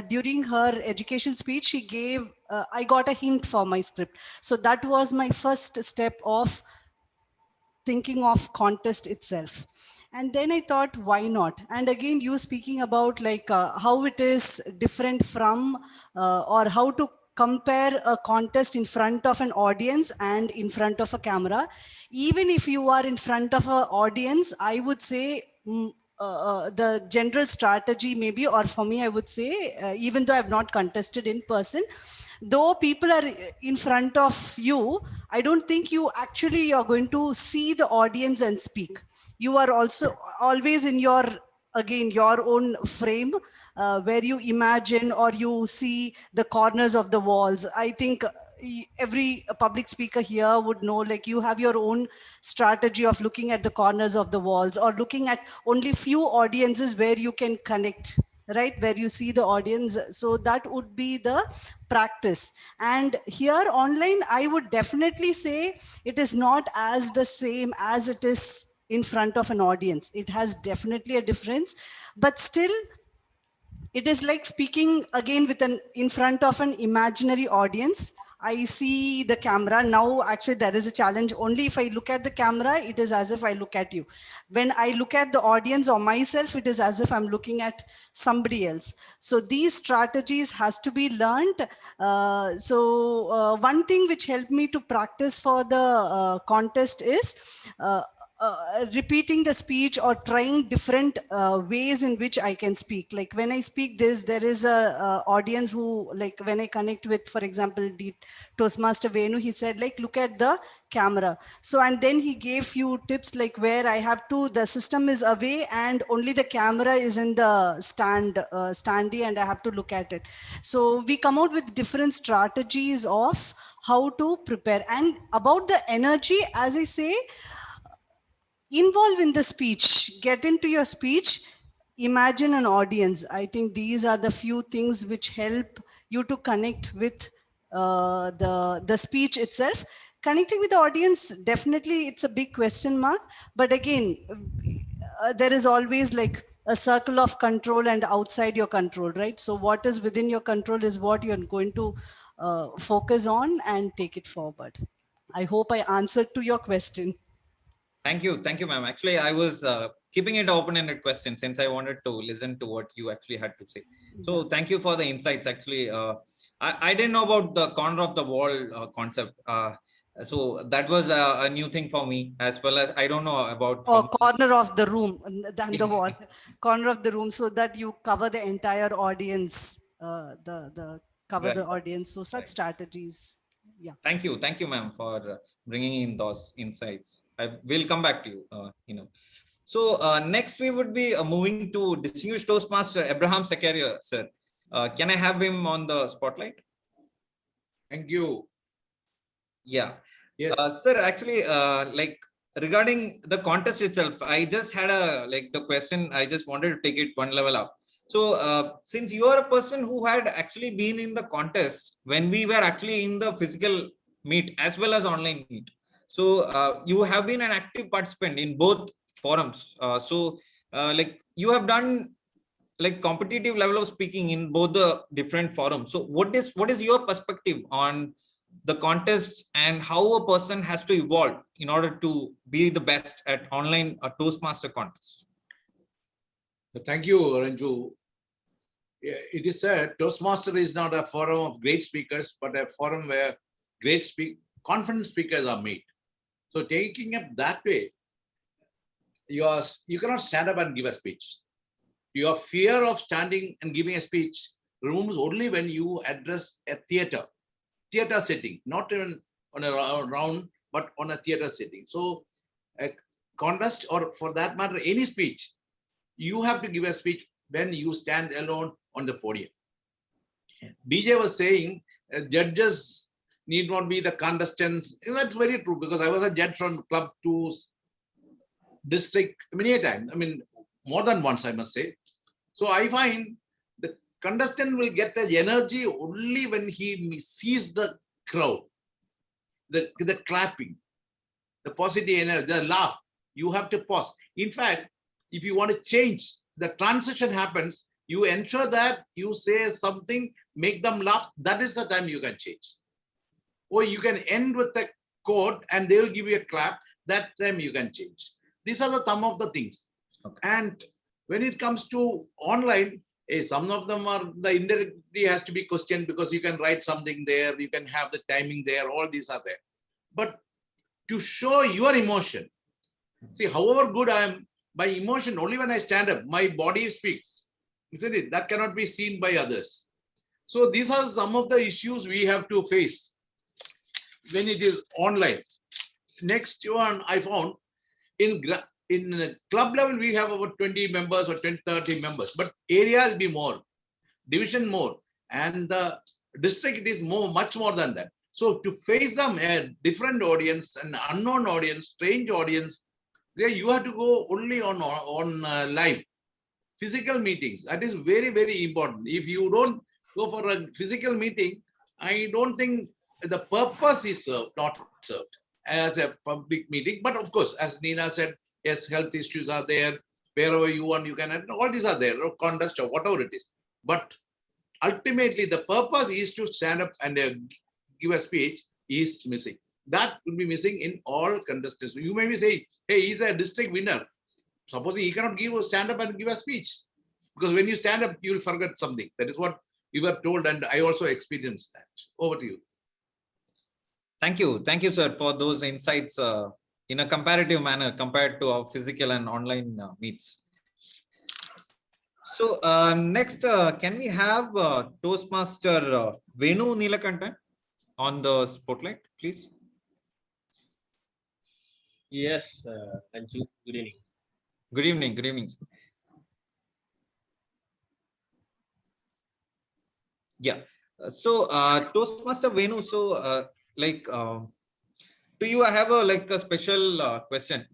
during her educational speech, she gave, I got a hint for my script. So that was my first step of thinking of contest itself. And then I thought, why not? And again, you speaking about like how it is different from or how to compare a contest in front of an audience and in front of a camera. Even if you are in front of an audience, I would say the general strategy maybe, or for me, I would say, even though I've not contested in person, though people are in front of you, I don't think you actually are going to see the audience and speak. You are also always in your, again, your own frame where you imagine or you see the corners of the walls. I think every public speaker here would know, like you have your own strategy of looking at the corners of the walls or looking at only few audiences where you can connect, right, where you see the audience. So that would be the practice. And here online, I would definitely say it is not as the same as it is in front of an audience. It has definitely a difference, but still it is like speaking again with an in front of an imaginary audience. I see the camera now. Actually, there is a challenge. Only if I look at the camera, it is as if I look at you. When I look at the audience or myself, it is as if I'm looking at somebody else. So these strategies has to be learned. One thing which helped me to practice for the contest is repeating the speech or trying different ways in which I can speak. Like when I speak this, there is a audience who, like when I connect with, for example, the Toastmaster Venu, he said like, look at the camera. So, and then he gave few tips like where I have to, the system is away and only the camera is in the standee and I have to look at it. So we come out with different strategies of how to prepare. And about the energy, as I say, involve in the speech, get into your speech, imagine an audience. I think these are the few things which help you to connect with the speech itself. Connecting with the audience, definitely it's a big question mark. But again, there is always like a circle of control and outside your control, right? So what is within your control is what you're going to focus on and take it forward. I hope I answered to your question. Thank you, ma'am. Actually, I was keeping it open-ended question since I wanted to listen to what you actually had to say. So thank you for the insights. Actually, I didn't know about the corner of the wall concept. So that was a new thing for me, as well as I don't know about corner of the room than the wall. Corner of the room, so that you cover the entire audience, cover the audience. So such strategies. Yeah. Thank you, ma'am, for bringing in those insights. I will come back to you. So next we would be moving to distinguished Toastmaster Abraham Sakaria, sir. Can I have him on the spotlight? Thank you. Yeah. Yes. Sir, actually, like regarding the contest itself, I just had the question. I just wanted to take it one level up. So since you are a person who had actually been in the contest when we were actually in the physical meet as well as online meet, so you have been an active participant in both forums. Like you have done like competitive level of speaking in both the different forums. So what is your perspective on the contest and how a person has to evolve in order to be the best at online Toastmaster contest? Thank you, Ranju. It is said Toastmaster is not a forum of great speakers, but a forum where confident speakers are made. So taking up that way, you cannot stand up and give a speech. Your fear of standing and giving a speech removes only when you address a theater setting, not even on a round, but on a theater setting. So a contest, or for that matter, any speech, you have to give a speech when you stand alone on the podium. DJ was saying judges need not be the contestants. That's very true, because I was a judge from club to district many a time. I mean, more than once, I must say. So I find the contestant will get the energy only when he sees the crowd, the clapping, the positive energy, the laugh. You have to pause. In fact, if you want to change, the transition happens, you ensure that you say something, make them laugh. That is the time you can change. Or you can end with a quote and they will give you a clap. That time you can change. These are some of the things. Okay. And when it comes to online, some of them are, the integrity has to be questioned, because you can write something there, you can have the timing there, all these are there. But to show your emotion, see, however good I am, by emotion, only when I stand up, my body speaks, isn't it? That cannot be seen by others. So these are some of the issues we have to face when it is online. Next one I found, in club level, we have about 20 members or 20, 30 members, but area will be more, division more, and the district is much more than that. So to face them, a different audience, an unknown audience, strange audience, there you have to go only on live physical meetings. That is very, very important. If you don't go for a physical meeting, I don't think the purpose is not served as a public meeting. But of course, as Nina said, yes, health issues are there. Wherever you want, you can, all these are there, or contest or whatever it is. But ultimately, the purpose is to stand up and give a speech is missing. That will be missing in all contestants. You may be saying, hey, he's a district winner. Supposing he cannot stand up and give a speech. Because when you stand up, you will forget something. That is what we were told, and I also experienced that. Over to you. Thank you, sir, for those insights in a comparative manner compared to our physical and online meets. So next, can we have Toastmaster Venu Neelakantan on the spotlight, please? Yes, thank you. Good evening. Good evening. Good evening. Yeah. So Toastmaster Venu, so to you, I have a special question.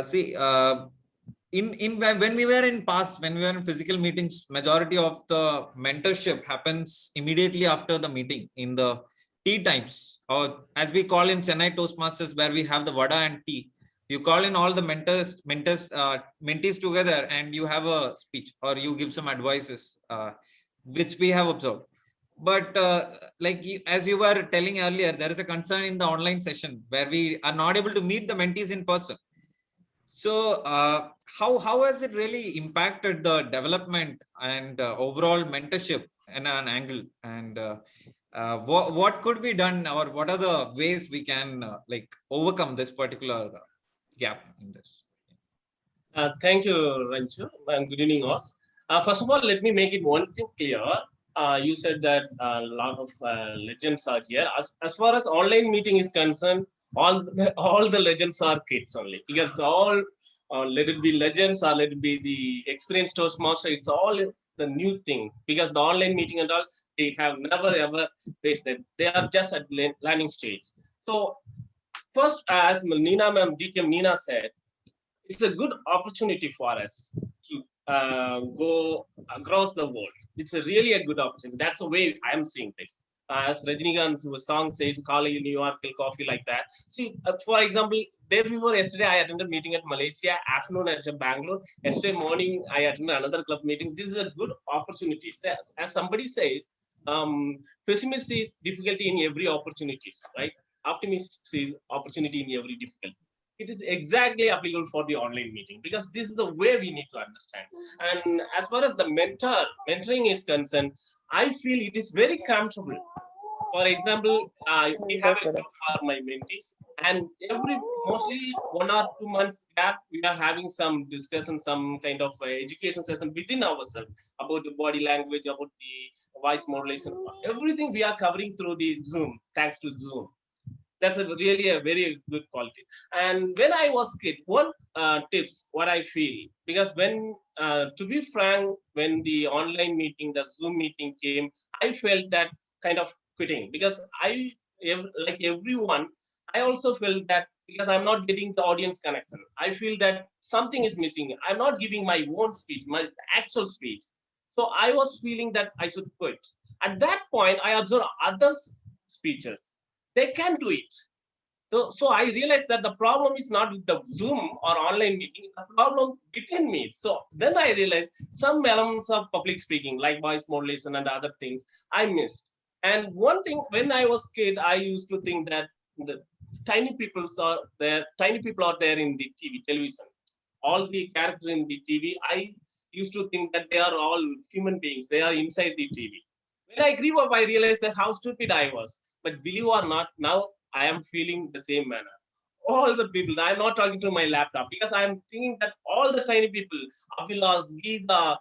See, when we were in physical meetings, majority of the mentorship happens immediately after the meeting in the tea times, or as we call in Chennai Toastmasters, where we have the vada and tea. You call in all the mentees together, and you have a speech, or you give some advices, which we have observed. But as you were telling earlier, there is a concern in the online session where we are not able to meet the mentees in person. So how has it really impacted the development and overall mentorship in an angle? And what could be done, or what are the ways we can overcome this particular gap in this? Thank you, Ranju, and good evening all. First of all, let me make it one thing clear. You said that a lot of legends are here. As far as online meeting is concerned, all the legends are kids only, because all let it be legends or let it be the experienced Toastmaster, it's all the new thing, because the online meeting and all, they have never ever faced it. They are just at learning stage. So first, as Nina ma'am, DTM Nina said, it's a good opportunity for us to go across the world. It's really a good opportunity. That's the way I'm seeing this. As Rajinikanth's song says, "Calling in New York, till coffee," like that. See, for example, day before yesterday, I attended a meeting at Malaysia, afternoon at Bangalore. Yesterday morning, I attended another club meeting. This is a good opportunity. As somebody says, pessimist sees difficulty in every opportunity, right? Optimist sees opportunity in every difficulty. It is exactly applicable for the online meeting because this is the way we need to understand. And as far as the mentoring is concerned, I feel it is very comfortable. For example, we have a group for my mentees, and mostly 1 or 2 months gap, we are having some discussion, some kind of education session within ourselves about the body language, about the voice modulation, everything we are covering through the Zoom, thanks to Zoom. That's really a very good quality. And when I was kid, one tips what I feel, because when to be frank, when the online meeting, the Zoom meeting came, I felt that kind of quitting because like everyone, I also felt that because I'm not getting the audience connection, I feel that something is missing. I'm not giving my own speech, my actual speech. So I was feeling that I should quit. At that point, I observed others' speeches. They can do it. So I realized that the problem is not with the Zoom or online meeting, the problem within me. So then I realized some elements of public speaking, like voice modulation and other things, I missed. And one thing, when I was kid, I used to think that the tiny people are there in the television. All the characters in the TV, I used to think that they are all human beings. They are inside the TV. When I grew up, I realized that how stupid I was. But believe or not, now I am feeling the same manner. All the people, I'm not talking to my laptop because I'm thinking that all the tiny people, Abhilas, Geeta,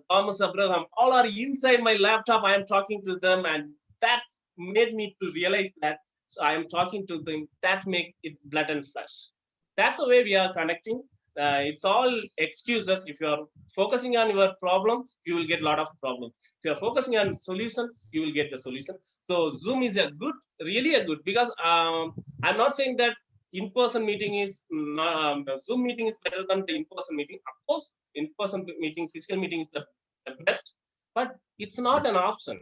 Thomas Abraham, all are inside my laptop. I am talking to them, and that's made me to realize that. So I am talking to them. That make it blood and flesh. That's the way we are connecting. It's all excuses. If you are focusing on your problems, you will get a lot of problems. If you are focusing on solution, you will get the solution. So Zoom is really a good, because I'm not saying that in-person meeting is the Zoom meeting is better than the in-person meeting. Of course, in-person meeting, physical meeting is the best, but it's not an option.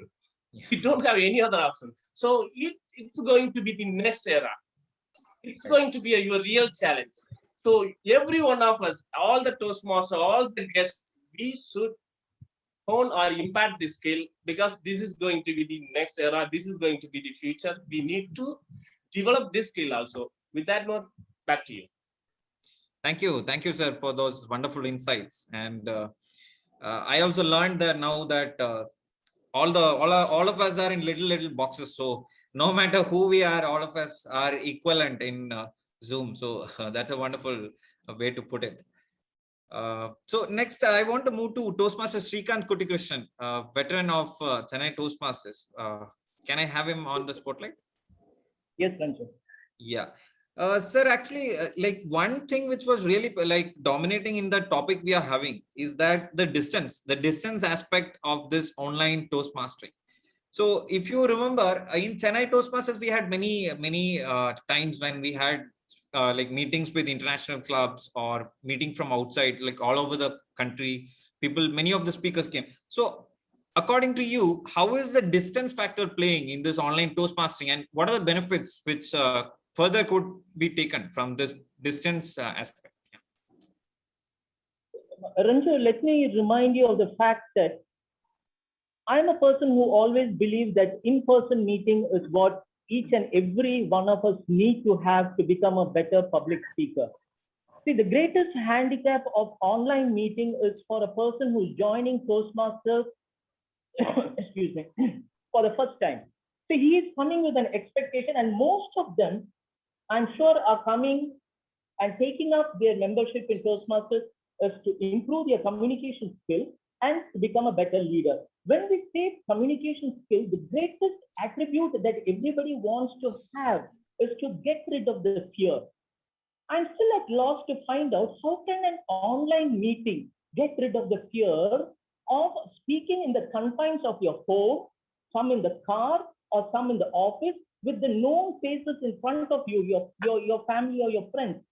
We don't have any other option. So it's going to be the next era. It's going to be your real challenge. So every one of us, all the Toastmasters, all the guests, we should hone or impact this skill, because this is going to be the next era. This is going to be the future. We need to develop this skill also. With that note, back to you. Thank you, sir, for those wonderful insights. And I also learned that now that all of us are in little boxes. So no matter who we are, all of us are equivalent in Zoom. So that's a wonderful way to put it. So next, I want to move to Toastmaster Srikanth Krishnan, veteran of Chennai Toastmasters. Can I have him on the spotlight? Yes, Ranjan. Yeah. Sir, actually, like one thing which was really like dominating in the topic we are having is that the distance aspect of this online Toastmastering. So if you remember, in Chennai Toastmasters, we had many times when we had like meetings with international clubs or meeting from outside, like all over the country. Many of the speakers came. So according to you, how is the distance factor playing in this online Toastmastering, and what are the benefits which further could be taken from this distance aspect? Ranju, let me remind you of the fact that I'm a person who always believes that in-person meeting is what each and every one of us need to have to become a better public speaker. See, the greatest handicap of online meeting is for a person who's joining Toastmasters, excuse me, for the first time. So he is coming with an expectation, and most of them, I'm sure, are coming and taking up their membership in Toastmasters is to improve their communication skill and to become a better leader. When we say communication skill, the greatest attribute that everybody wants to have is to get rid of the fear. I'm still at loss to find out how can an online meeting get rid of the fear of speaking in the confines of your home, some in the car or some in the office, with the known faces in front of you, your family or your friends.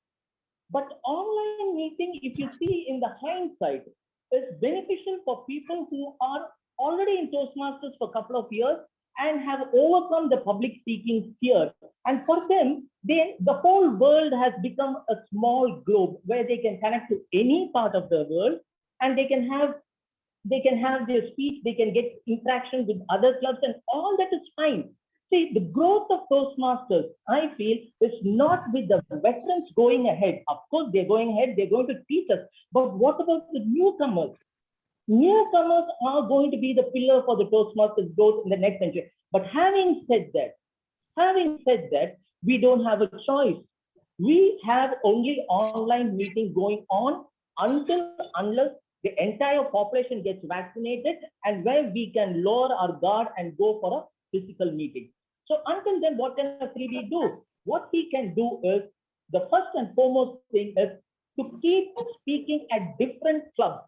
But online meeting, if you see in the hindsight, is beneficial for people who are already in Toastmasters for a couple of years and have overcome the public speaking fear. And for them, the whole world has become a small globe where they can connect to any part of the world, and they can have their speech, they can get interaction with other clubs, and all that is fine. See, the growth of Toastmasters, I feel, is not with the veterans going ahead. Of course, they're going ahead, they're going to teach us. But what about the newcomers? Newcomers are going to be the pillar for the Toastmasters growth in the next century. But having said that, we don't have a choice. We have only online meeting going on unless the entire population gets vaccinated, and where we can lower our guard and go for a physical meeting. So until then, what can a freebie do? What he can do is, the first and foremost thing is to keep speaking at different clubs.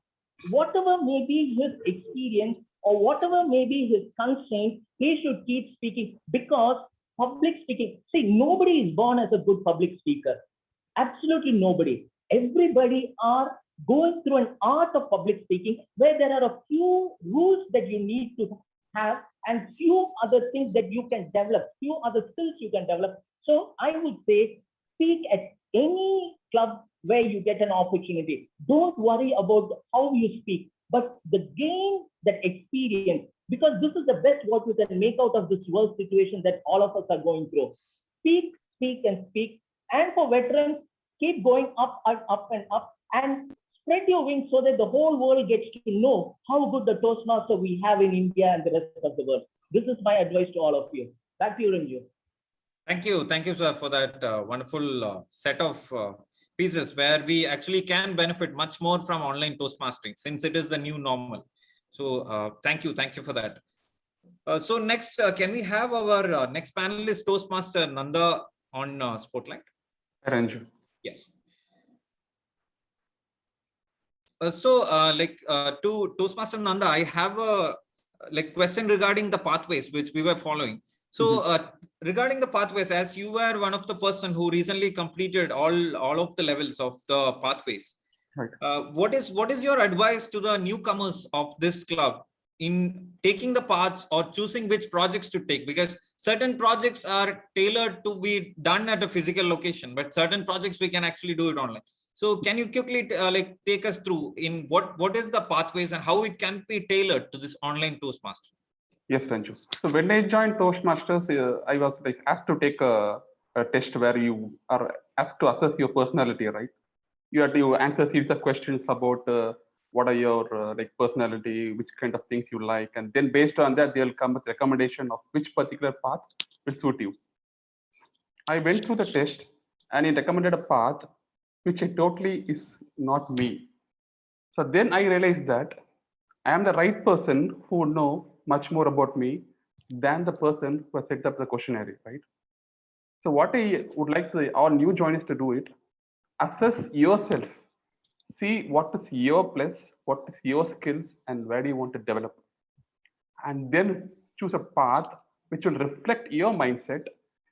Whatever may be his experience or whatever may be his constraints, he should keep speaking, because public speaking, see, nobody is born as a good public speaker. Absolutely nobody. Everybody are going through an art of public speaking where there are a few rules that you need to have and few other things that you can develop, few other skills you can develop. So I would say, speak at any club where you get an opportunity. Don't worry about how you speak, but gain that experience, because this is the best what you can make out of this world situation that all of us are going through. Speak, speak, and speak. And for veterans, keep going up and up and up, and spread your wings so that the whole world gets to know how good the Toastmaster we have in India and the rest of the world. This is my advice to all of you. Back to you, Ranju. Thank you, sir, for that wonderful set of pieces where we actually can benefit much more from online Toastmastering, since it is the new normal. So thank you for that. So next, can we have our next panelist, Toastmaster Nanda, on Spotlight? Ranju. Yes. To Toastmaster Nanda, I have a question regarding the pathways which we were following. So regarding the pathways, as you were one of the person who recently completed all of the levels of the pathways, right. What is your advice to the newcomers of this club in taking the paths or choosing which projects to take? Because certain projects are tailored to be done at a physical location, but certain projects we can actually do it online. So can you quickly take us through in what is the pathways and how it can be tailored to this online Toastmaster? Yes, Ranju. So when I joined Toastmasters, I was asked to take a test where you are asked to assess your personality, right? You have to answer a series of questions about what are your personality, which kind of things you like, and then based on that, they'll come with recommendation of which particular path will suit you. I went through the test and it recommended a path which totally is not me. So then I realized that I am the right person who would know much more about me than the person who has set up the questionnaire, right? So what I would like to all new joiners to do it, assess yourself, see what is your plus, what is your skills, and where do you want to develop, and then choose a path which will reflect your mindset,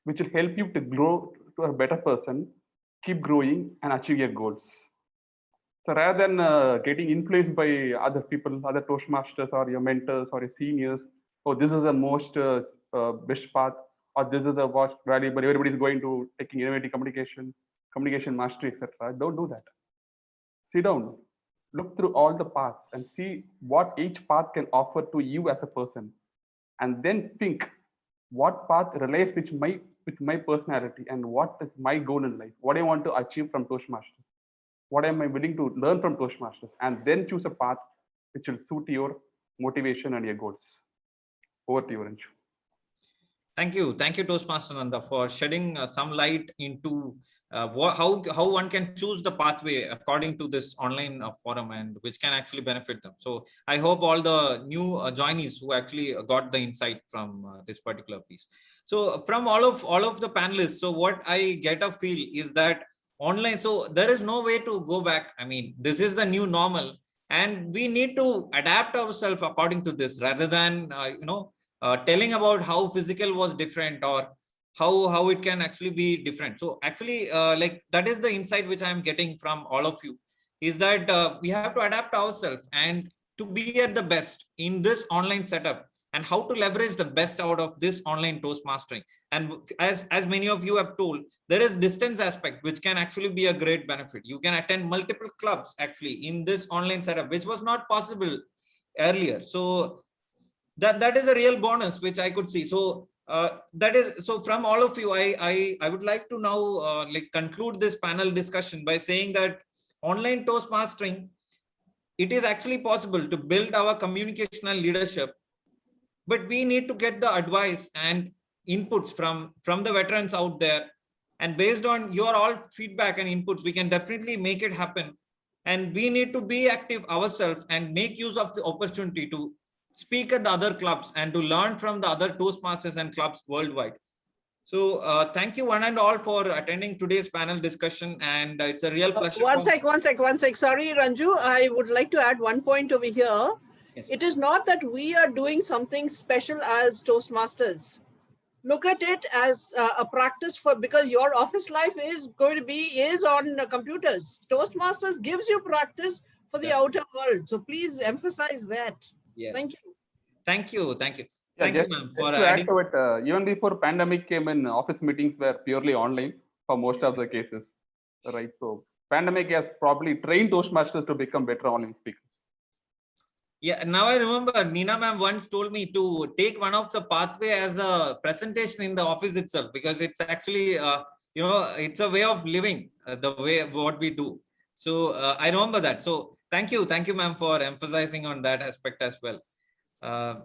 which will help you to grow to a better person, keep growing and achieve your goals. So rather than getting influenced by other people, other Toastmasters or your mentors or your seniors, oh, this is the most best path, or this is the most valuable, everybody is going to taking innovative communication mastery, etc. Don't do that. Sit down, look through all the paths and see what each path can offer to you as a person, and then think what path relates with my personality and what is my goal in life, what I want to achieve from Toastmasters, what am I willing to learn from Toastmasters, and then choose a path which will suit your motivation and your goals. Over to you, Ranju. Thank you, Toastmaster Nanda, for shedding some light into how one can choose the pathway according to this online forum, and which can actually benefit them. So I hope all the new joinees who actually got the insight from this particular piece. So from all of the panelists, so what I get a feel is that online, so there is no way to go back. I mean, this is the new normal, and we need to adapt ourselves according to this, rather than telling about how physical was different or how it can actually be different. So actually that is the insight which I'm getting from all of you, is that we have to adapt ourselves and to be at the best in this online setup, and how to leverage the best out of this online Toastmastering. And as many of you have told, there is distance aspect, which can actually be a great benefit. You can attend multiple clubs actually in this online setup, which was not possible earlier. So that is a real bonus, which I could see. So that is, so from all of you, I would like to now like conclude this panel discussion by saying that online Toastmastering, it is actually possible to build our communication and leadership, but we need to get the advice and inputs from the veterans out there. And based on your all feedback and inputs, we can definitely make it happen. And we need to be active ourselves and make use of the opportunity to speak at the other clubs and to learn from the other Toastmasters and clubs worldwide. So thank you one and all for attending today's panel discussion, and it's a real pleasure. One sec. Sorry, Ranju, I would like to add one point over here. Yes. It is not that we are doing something special as Toastmasters. Look at it as a practice for, because your office life is going to be on computers. Toastmasters gives you practice for the outer world. So please emphasize that. Yes. Thank you. Thank you. Thank you. Yeah, Thank you, ma'am, for to add adding. to it, even before pandemic came in, office meetings were purely online for most of the cases, right? So pandemic has probably trained Toastmasters to become better online speakers. Yeah, now I remember Nina ma'am once told me to take one of the pathway as a presentation in the office itself, because it's actually, you know, it's a way of living, the way what we do. So I remember that. So thank you, ma'am, for emphasizing on that aspect as well.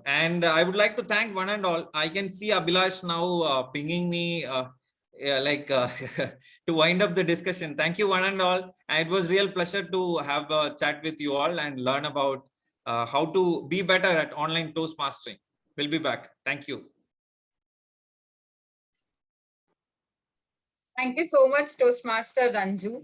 And I would like to thank one and all. I can see Abhilash now pinging me to wind up the discussion. Thank you one and all. And it was real pleasure to have a chat with you all and learn about how to be better at online Toastmastering. We'll be back. Thank you. Thank you so much, Toastmaster Ranju,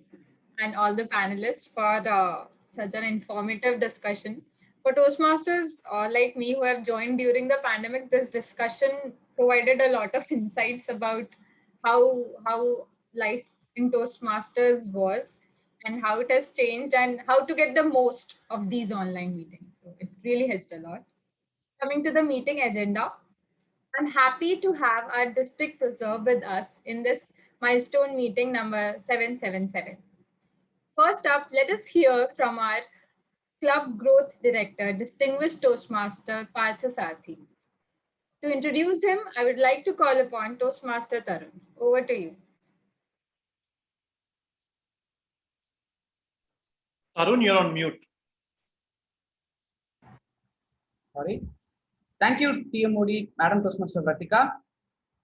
and all the panelists for such an informative discussion. For Toastmasters like me who have joined during the pandemic, this discussion provided a lot of insights about how life in Toastmasters was and how it has changed and how to get the most of these online meetings. So it really helped a lot. Coming to the meeting agenda, I'm happy to have our district preserve with us in this milestone meeting number 777. First up, let us hear from our Club Growth Director, Distinguished Toastmaster Parthasarathy. To introduce him, I would like to call upon Toastmaster Tarun. Over to you. Tarun, you're on mute. Sorry. Thank you, TMOD, Madam Toastmaster Vartika.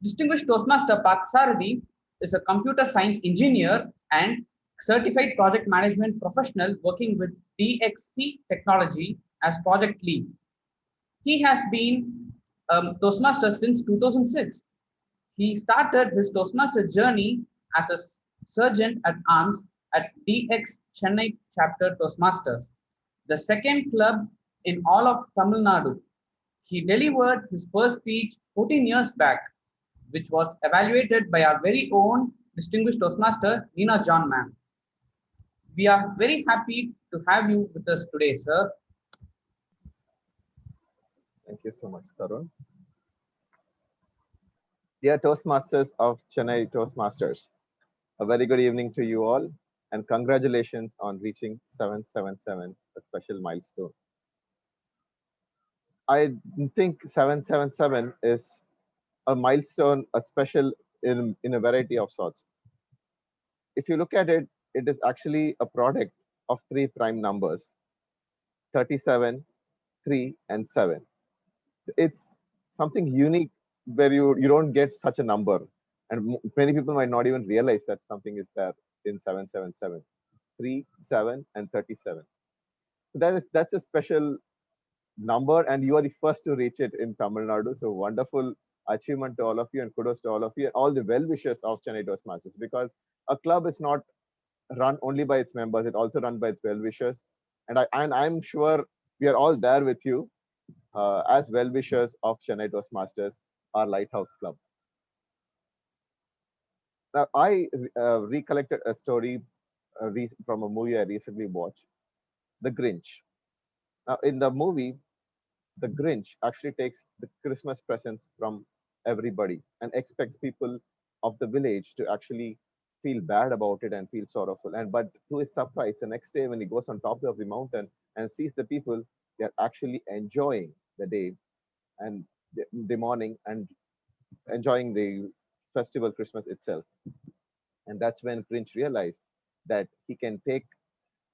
Distinguished Toastmaster Parthasarathy is a computer science engineer and certified project management professional working with DXC technology as project lead. He has been Toastmaster since 2006. He started his Toastmaster journey as a sergeant at arms at DX Chennai Chapter Toastmasters, the second club in all of Tamil Nadu. He delivered his first speech 14 years back, which was evaluated by our very own distinguished Toastmaster, Nina John ma'am. We are very happy to have you with us today, sir. Thank you so much, Tarun. Dear Toastmasters of Chennai Toastmasters, a very good evening to you all, and congratulations on reaching 777, a special milestone. I think 777 is a milestone, a special in a variety of sorts. If you look at it, it is actually a product of three prime numbers, 37, 3, and 7. It's something unique where you don't get such a number, and many people might not even realize that something is there in 777, 3, 7, and 37. So that's a special number, and you are the first to reach it in Tamil Nadu. So wonderful achievement to all of you, and kudos to all of you and all the well-wishers of Chennai Toastmasters, because a club is not run only by its members, it also run by its well-wishers. And I'm sure we are all there with you as well-wishers of Chennai Toastmasters, our Lighthouse Club. Now, I recollected a story from a movie I recently watched, The Grinch. Now, in the movie, the Grinch actually takes the Christmas presents from everybody and expects people of the village to actually feel bad about it and feel sorrowful. And but to his surprise, the next day when he goes on top of the mountain and sees the people, they are actually enjoying the day and the morning and enjoying the festival Christmas itself. And that's when Grinch realized that he can take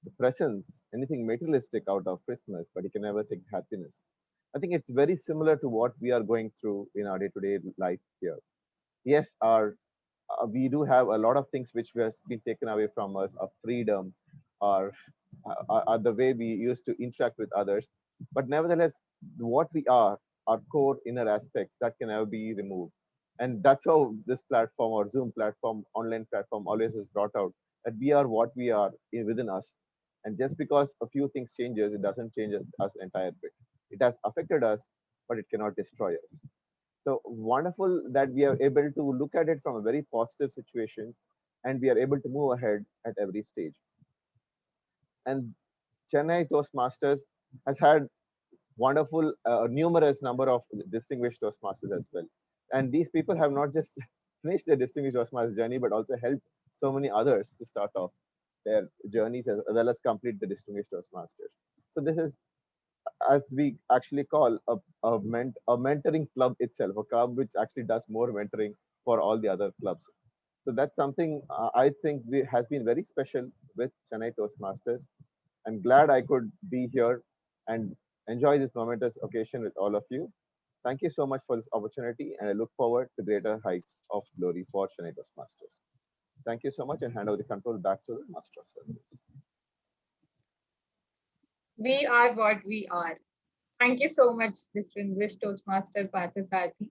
the presence, anything materialistic out of Christmas, but he can never take happiness. I think it's very similar to what we are going through in our day-to-day life here. Yes, we do have a lot of things which has been taken away from us, our freedom, the way we used to interact with others. But nevertheless, what we are, our core inner aspects, that can never be removed. And that's how this platform or Zoom platform, online platform always is brought out, that we are what we are within us. And just because a few things changes, it doesn't change us entire bit. It has affected us, but it cannot destroy us. So wonderful that we are able to look at it from a very positive situation, and we are able to move ahead at every stage. And Chennai Toastmasters has had wonderful, numerous number of distinguished Toastmasters as well. And these people have not just finished their distinguished Toastmasters journey, but also helped so many others to start off their journeys as well as complete the distinguished Toastmasters. So this is, as we actually call a mentoring club itself, a club which actually does more mentoring for all the other clubs. So that's something I think has been very special with Chennai Toastmasters. I'm glad I could be here and enjoy this momentous occasion with all of you. Thank you so much for this opportunity, and I look forward to greater heights of glory for Chennai Toastmasters. Thank you so much, and hand over the control back to the Master of Ceremonies. We are what we are. Thank you so much, distinguished Toastmaster Parthasarathy.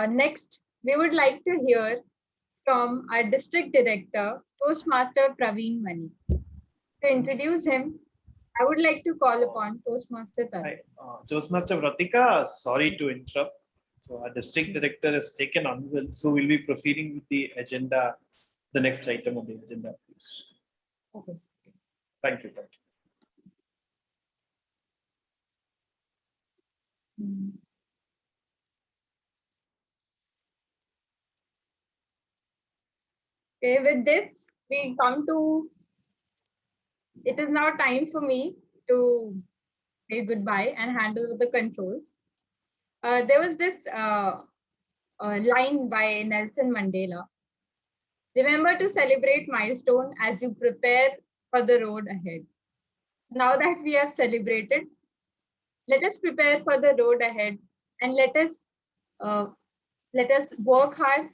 Next, we would like to hear from our District Director, Toastmaster Praveen Mani. To introduce him, I would like to call upon Toastmaster Tarun. Toastmaster Vratika, sorry to interrupt. So our District Director has taken unwell, so we'll be proceeding with the agenda, the next item on the agenda, please. Okay. Thank you. Thank you. Okay, with this, we come to, it is now time for me to say goodbye and hand over the controls. There was this line by Nelson Mandela. Remember to celebrate milestone as you prepare for the road ahead. Now that we have celebrated, let us prepare for the road ahead and let us work hard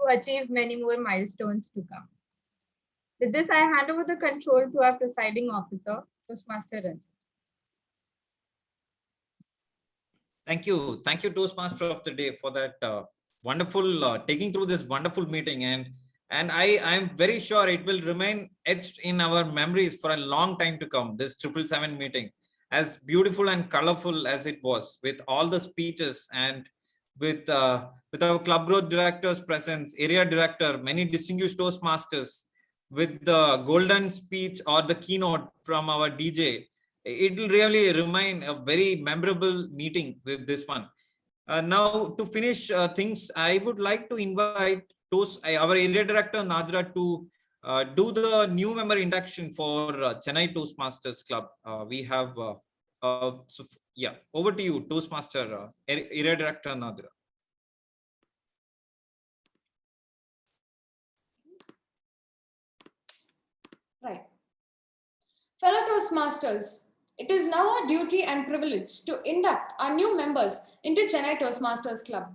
to achieve many more milestones to come. With this, I hand over the control to our presiding officer, Toastmaster Nanda. Thank you, Toastmaster of the Day, for that wonderful taking through this wonderful meeting, and I'm very sure it will remain etched in our memories for a long time to come. This 777 meeting, as beautiful and colorful as it was, with all the speeches and with our club growth director's presence, area director, many distinguished Toastmasters, with the golden speech or the keynote from our DJ. It will really remain a very memorable meeting with this one. Now, to finish things, I would like to invite our area director, Nadra, to do the new member induction for Chennai Toastmasters Club. We have, yeah, over to you, Toastmaster, area director, Nadra. Right. Fellow Toastmasters, it is now our duty and privilege to induct our new members into Chennai Toastmasters Club.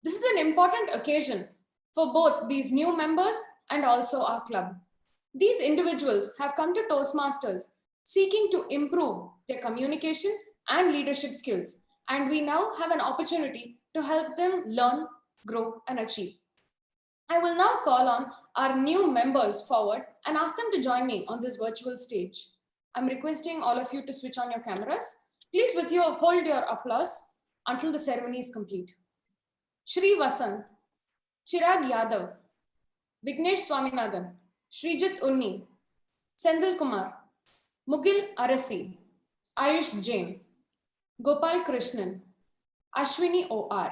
This is an important occasion for both these new members and also our club. These individuals have come to Toastmasters seeking to improve their communication and leadership skills, and we now have an opportunity to help them learn, grow, and achieve. I will now call on our new members forward and ask them to join me on this virtual stage. I'm requesting all of you to switch on your cameras. Please hold your applause until the ceremony is complete. Shri Vasant, Chirag Yadav, Vignesh Swaminathan, Srijit Unni, Sendil Kumar, Mugil Arasi, Ayush Jain, Gopal Krishnan, Ashwini OR.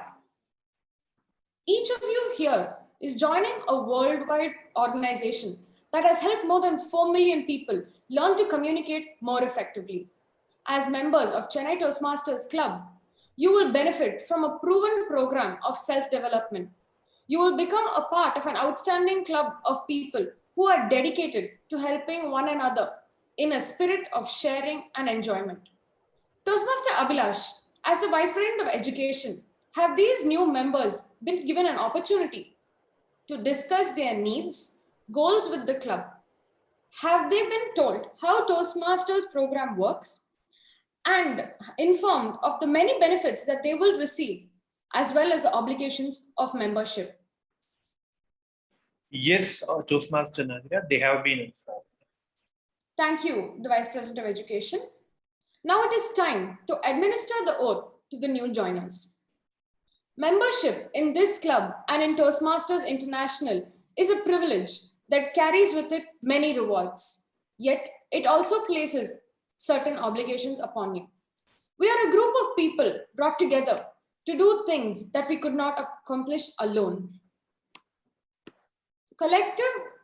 Each of you here is joining a worldwide organization that has helped more than 4 million people learn to communicate more effectively. As members of Chennai Toastmasters Club, you will benefit from a proven program of self-development. You will become a part of an outstanding club of people who are dedicated to helping one another in a spirit of sharing and enjoyment. Toastmaster Abhilash, as the Vice President of Education, have these new members been given an opportunity to discuss their needs, goals with the club? Have they been told how Toastmasters program works and informed of the many benefits that they will receive, as well as the obligations of membership? Yes, Toastmaster Nanda, they have been informed. Thank you, the Vice President of Education. Now it is time to administer the oath to the new joiners. Membership in this club and in Toastmasters International is a privilege that carries with it many rewards. Yet it also places certain obligations upon you. We are a group of people brought together to do things that we could not accomplish alone.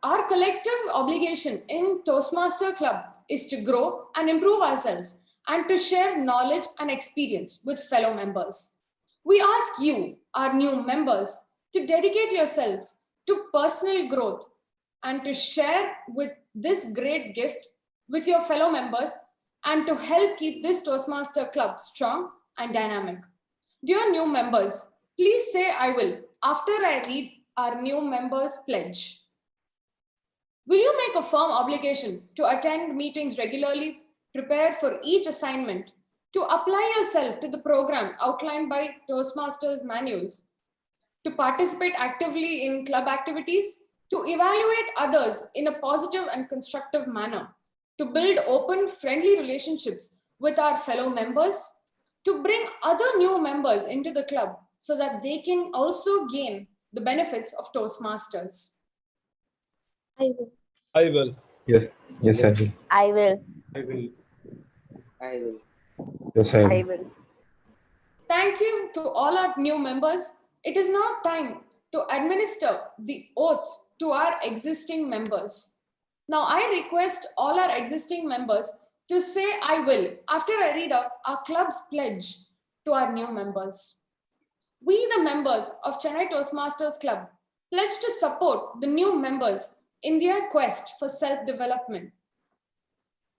Our collective obligation in Toastmaster Club is to grow and improve ourselves and to share knowledge and experience with fellow members. We ask you, our new members, to dedicate yourselves to personal growth and to share with this great gift with your fellow members and to help keep this Toastmaster Club strong and dynamic. Dear new members, please say "I will" after I read our new members' pledge. Will you make a firm obligation to attend meetings regularly, prepare for each assignment, to apply yourself to the program outlined by Toastmasters manuals, to participate actively in club activities, to evaluate others in a positive and constructive manner, to build open, friendly relationships with our fellow members, to bring other new members into the club so that they can also gain the benefits of Toastmasters? I will. I will. Yes. Yes, I will. I will. I will. I will. Yes, I will. I will. Thank you to all our new members. It is now time to administer the oath to our existing members. Now I request all our existing members to say "I will" after I read out our club's pledge to our new members. We, the members of Chennai Toastmasters Club, pledge to support the new members in their quest for self-development.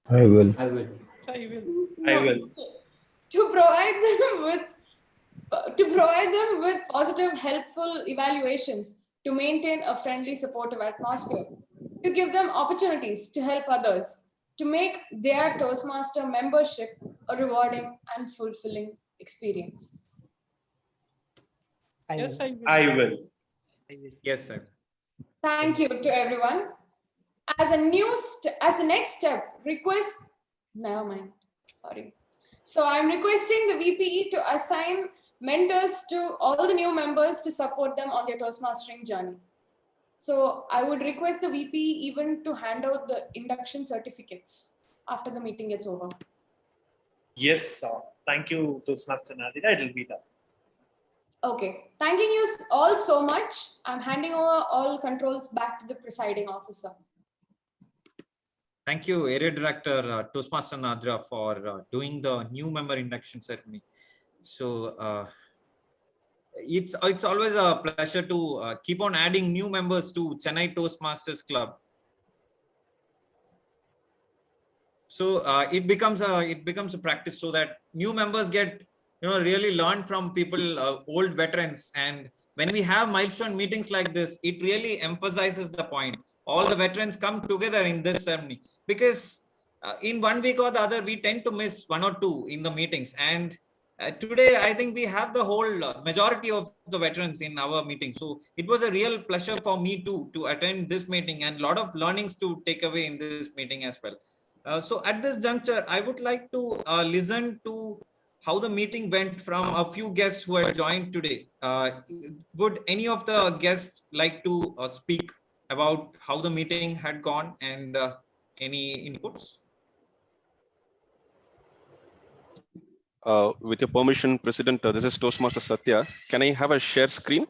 I will. I will. I will. To provide them with positive, helpful evaluations, to maintain a friendly, supportive atmosphere, to give them opportunities to help others, to make their Toastmaster membership a rewarding and fulfilling experience. Yes, I will. I will. Yes, sir. Thank you to everyone. As the next step, never mind, sorry. So I'm requesting the VPE to assign mentors to all the new members to support them on their Toastmastering journey. So I would request the VPE even to hand out the induction certificates after the meeting gets over. Yes, thank you, Toastmaster Nanda. It will be done. Okay, thanking you all so much. I'm handing over all controls back to the presiding officer. Thank you, Area Director Toastmaster Nanda, for doing the new member induction ceremony. So it's always a pleasure to keep on adding new members to Chennai Toastmasters Club. So it becomes a practice so that new members get really learn from people, old veterans. And when we have milestone meetings like this, it really emphasizes the point. All the veterans come together in this ceremony because in 1 week or the other, we tend to miss 1 or 2 in the meetings. And today, I think we have the whole majority of the veterans in our meeting. So it was a real pleasure for me to attend this meeting and a lot of learnings to take away in this meeting as well. So at this juncture, I would like to listen to how the meeting went from a few guests who had joined today. Would any of the guests like to speak about how the meeting had gone and any inputs? With your permission, President, this is Toastmaster Satya. Can I have a share screen?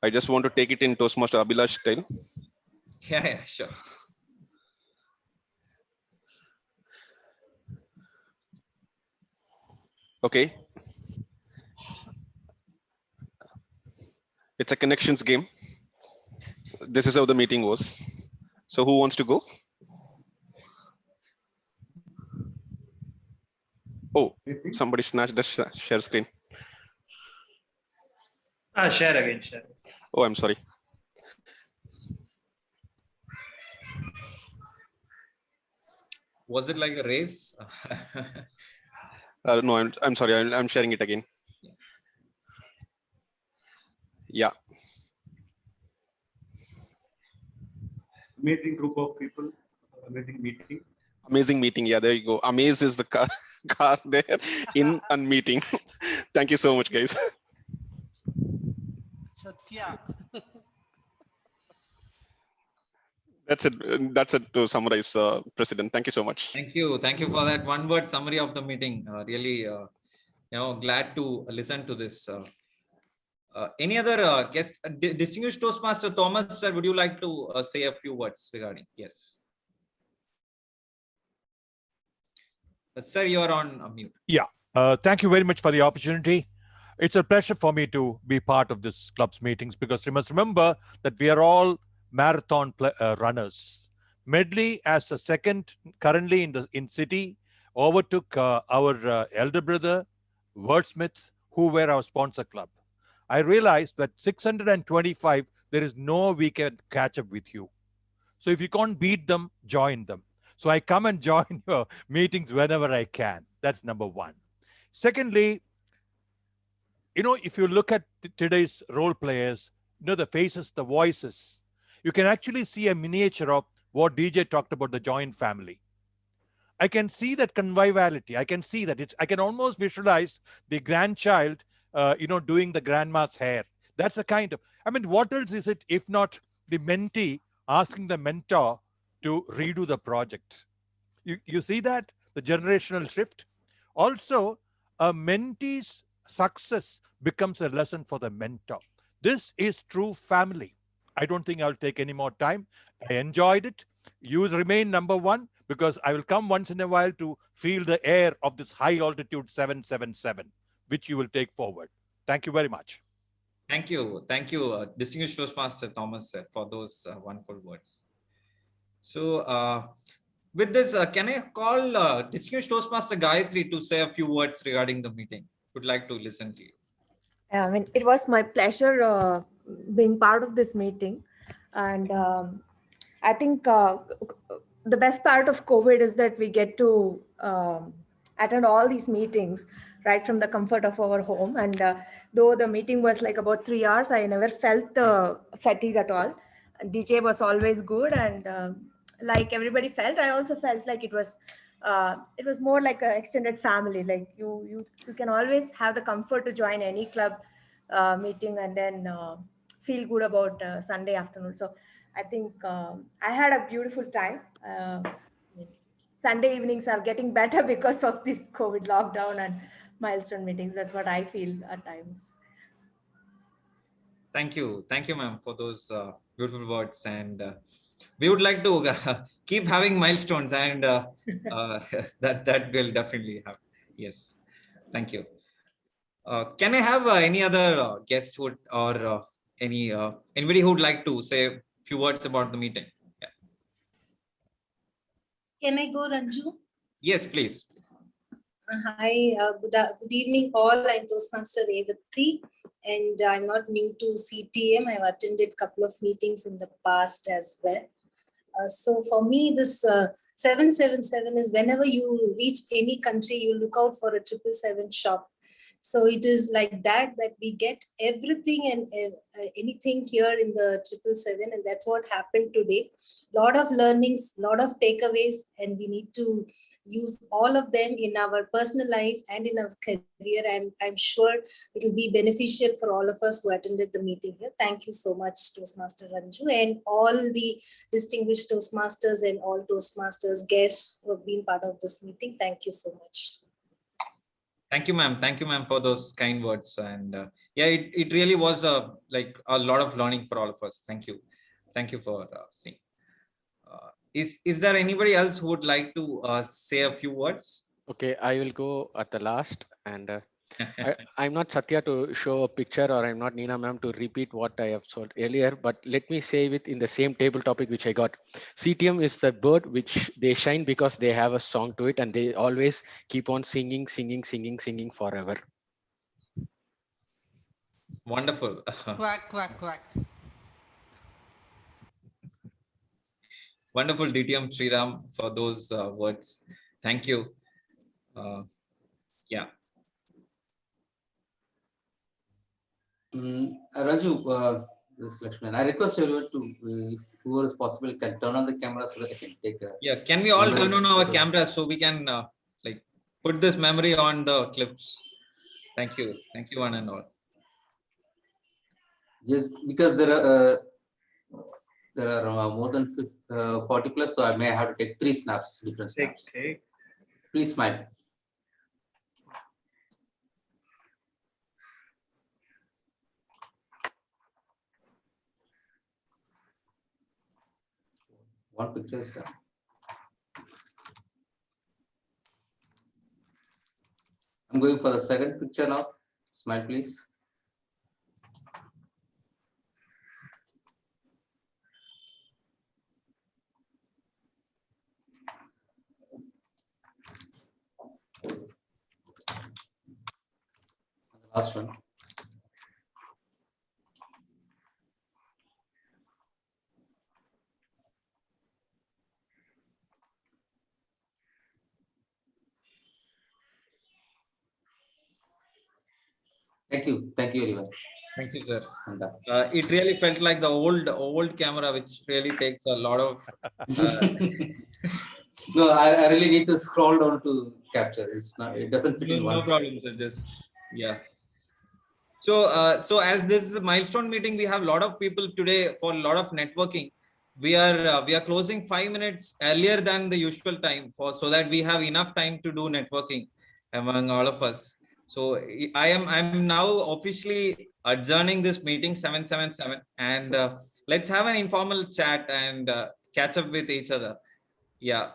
I just want to take it in Toastmaster Abhilash style. Yeah, sure. Okay. It's a connections game. This is how the meeting was. So who wants to go? Oh, somebody snatched the share screen. Share again, share. Oh, I'm sorry. Was it like a race? No, I'm sorry. I'm sharing it again. Yeah. Amazing group of people, amazing meeting. Amazing meeting. Yeah, there you go. Amaze is the car there in a meeting. Thank you so much, guys. Satya. That's it. That's it to summarize, President. Thank you so much. Thank you. Thank you for that one-word summary of the meeting. Really, glad to listen to this. Any other guest? Distinguished Toastmaster Thomas, sir, would you like to say a few words regarding? Yes. Sir, you are on mute. Yeah. Thank you very much for the opportunity. It's a pleasure for me to be part of this club's meetings because you must remember that we are all marathon runners. Medley, as a second currently in city, overtook our elder brother, Wordsmith, who were our sponsor club. I realized that 625, there is no we can catch up with you. So if you can't beat them, join them. So I come and join your meetings whenever I can. That's number one. Secondly, if you look at today's role players, the faces, the voices, you can actually see a miniature of what DJ talked about, the joint family. I can see that conviviality. I can see that I can almost visualize the grandchild, doing the grandma's hair. That's the kind of, what else is it if not the mentee asking the mentor to redo the project? You see that? The generational shift. Also, a mentee's success becomes a lesson for the mentor. This is true family. I don't think I'll take any more time. I enjoyed it. You remain number one because I will come once in a while to feel the air of this high altitude 777, which you will take forward. Thank you very much. Thank you. Thank you, Distinguished Toastmaster Thomas, sir, for those wonderful words. So with this, can I call Distinguished Toastmaster Gayatri to say a few words regarding the meeting? Would like to listen to you. It was my pleasure being part of this meeting. And I think the best part of COVID is that we get to attend all these meetings right from the comfort of our home. And though the meeting was like about 3 hours, I never felt the fatigue at all. DJ was always good. And like everybody felt, I also felt like it was more like an extended family. Like you can always have the comfort to join any club meeting and then feel good about Sunday afternoon. So I think I had a beautiful time. Sunday evenings are getting better because of this COVID lockdown and milestone meetings. That's what I feel at times. Thank you, ma'am, for those beautiful words. And we would like to keep having milestones, and that will definitely happen. Yes, thank you. Can I have any other guests or anybody who would like to say a few words about the meeting? Yeah. Can I go, Ranju? Yes, please. Hi, good evening all. I'm Toastmaster Revatri, and I'm not new to CTM. I've attended a couple of meetings in the past as well. So for me, this 777 is whenever you reach any country, you look out for a 777 shop. So it is like that we get everything and anything here in the 777, and that's what happened today. Lot of learnings, lot of takeaways, and we need to use all of them in our personal life and in our career, and I'm sure it will be beneficial for all of us who attended the meeting here. Thank you so much, Toastmaster Ranju, and all the distinguished Toastmasters and all Toastmasters guests who have been part of this meeting. Thank you so much. Thank you, ma'am. Thank you, ma'am, for those kind words. And yeah, it really was like a lot of learning for all of us. Thank you. Thank you for seeing. Is there anybody else who would like to say a few words? Okay, I will go at the last, and I'm not Satya to show a picture, or I'm not Nina ma'am to repeat what I have told earlier, but let me say it in the same table topic which I got. CTM is the bird which they shine because they have a song to it, and they always keep on singing forever. Wonderful. Quack, quack, quack. Wonderful, DTM Sriram, for those words. Thank you. Yeah. Raju, this is Lakshman. I request everyone to, if whoever is possible, can turn on the camera so that I can take a. Yeah, can we all turn on our cameras so we can like put this memory on the clips? Thank you. Thank you, one and all. Just because there are more than 40 plus, so I may have to take 3 snaps, different snaps. Okay. Please smile. One picture is done. I'm going for the second picture now. Smile, please. Last one. Thank you everyone. Thank you, sir. It really felt like the old camera, which really takes a lot of. No, I really need to scroll down to capture. It's not. It doesn't fit in one. No problem, sir. Just yeah. So as this is a milestone meeting, we have a lot of people today for a lot of networking. We are closing 5 minutes earlier than the usual time so that we have enough time to do networking among all of us. So I'm now officially adjourning this meeting 777, and let's have an informal chat and catch up with each other. Yeah.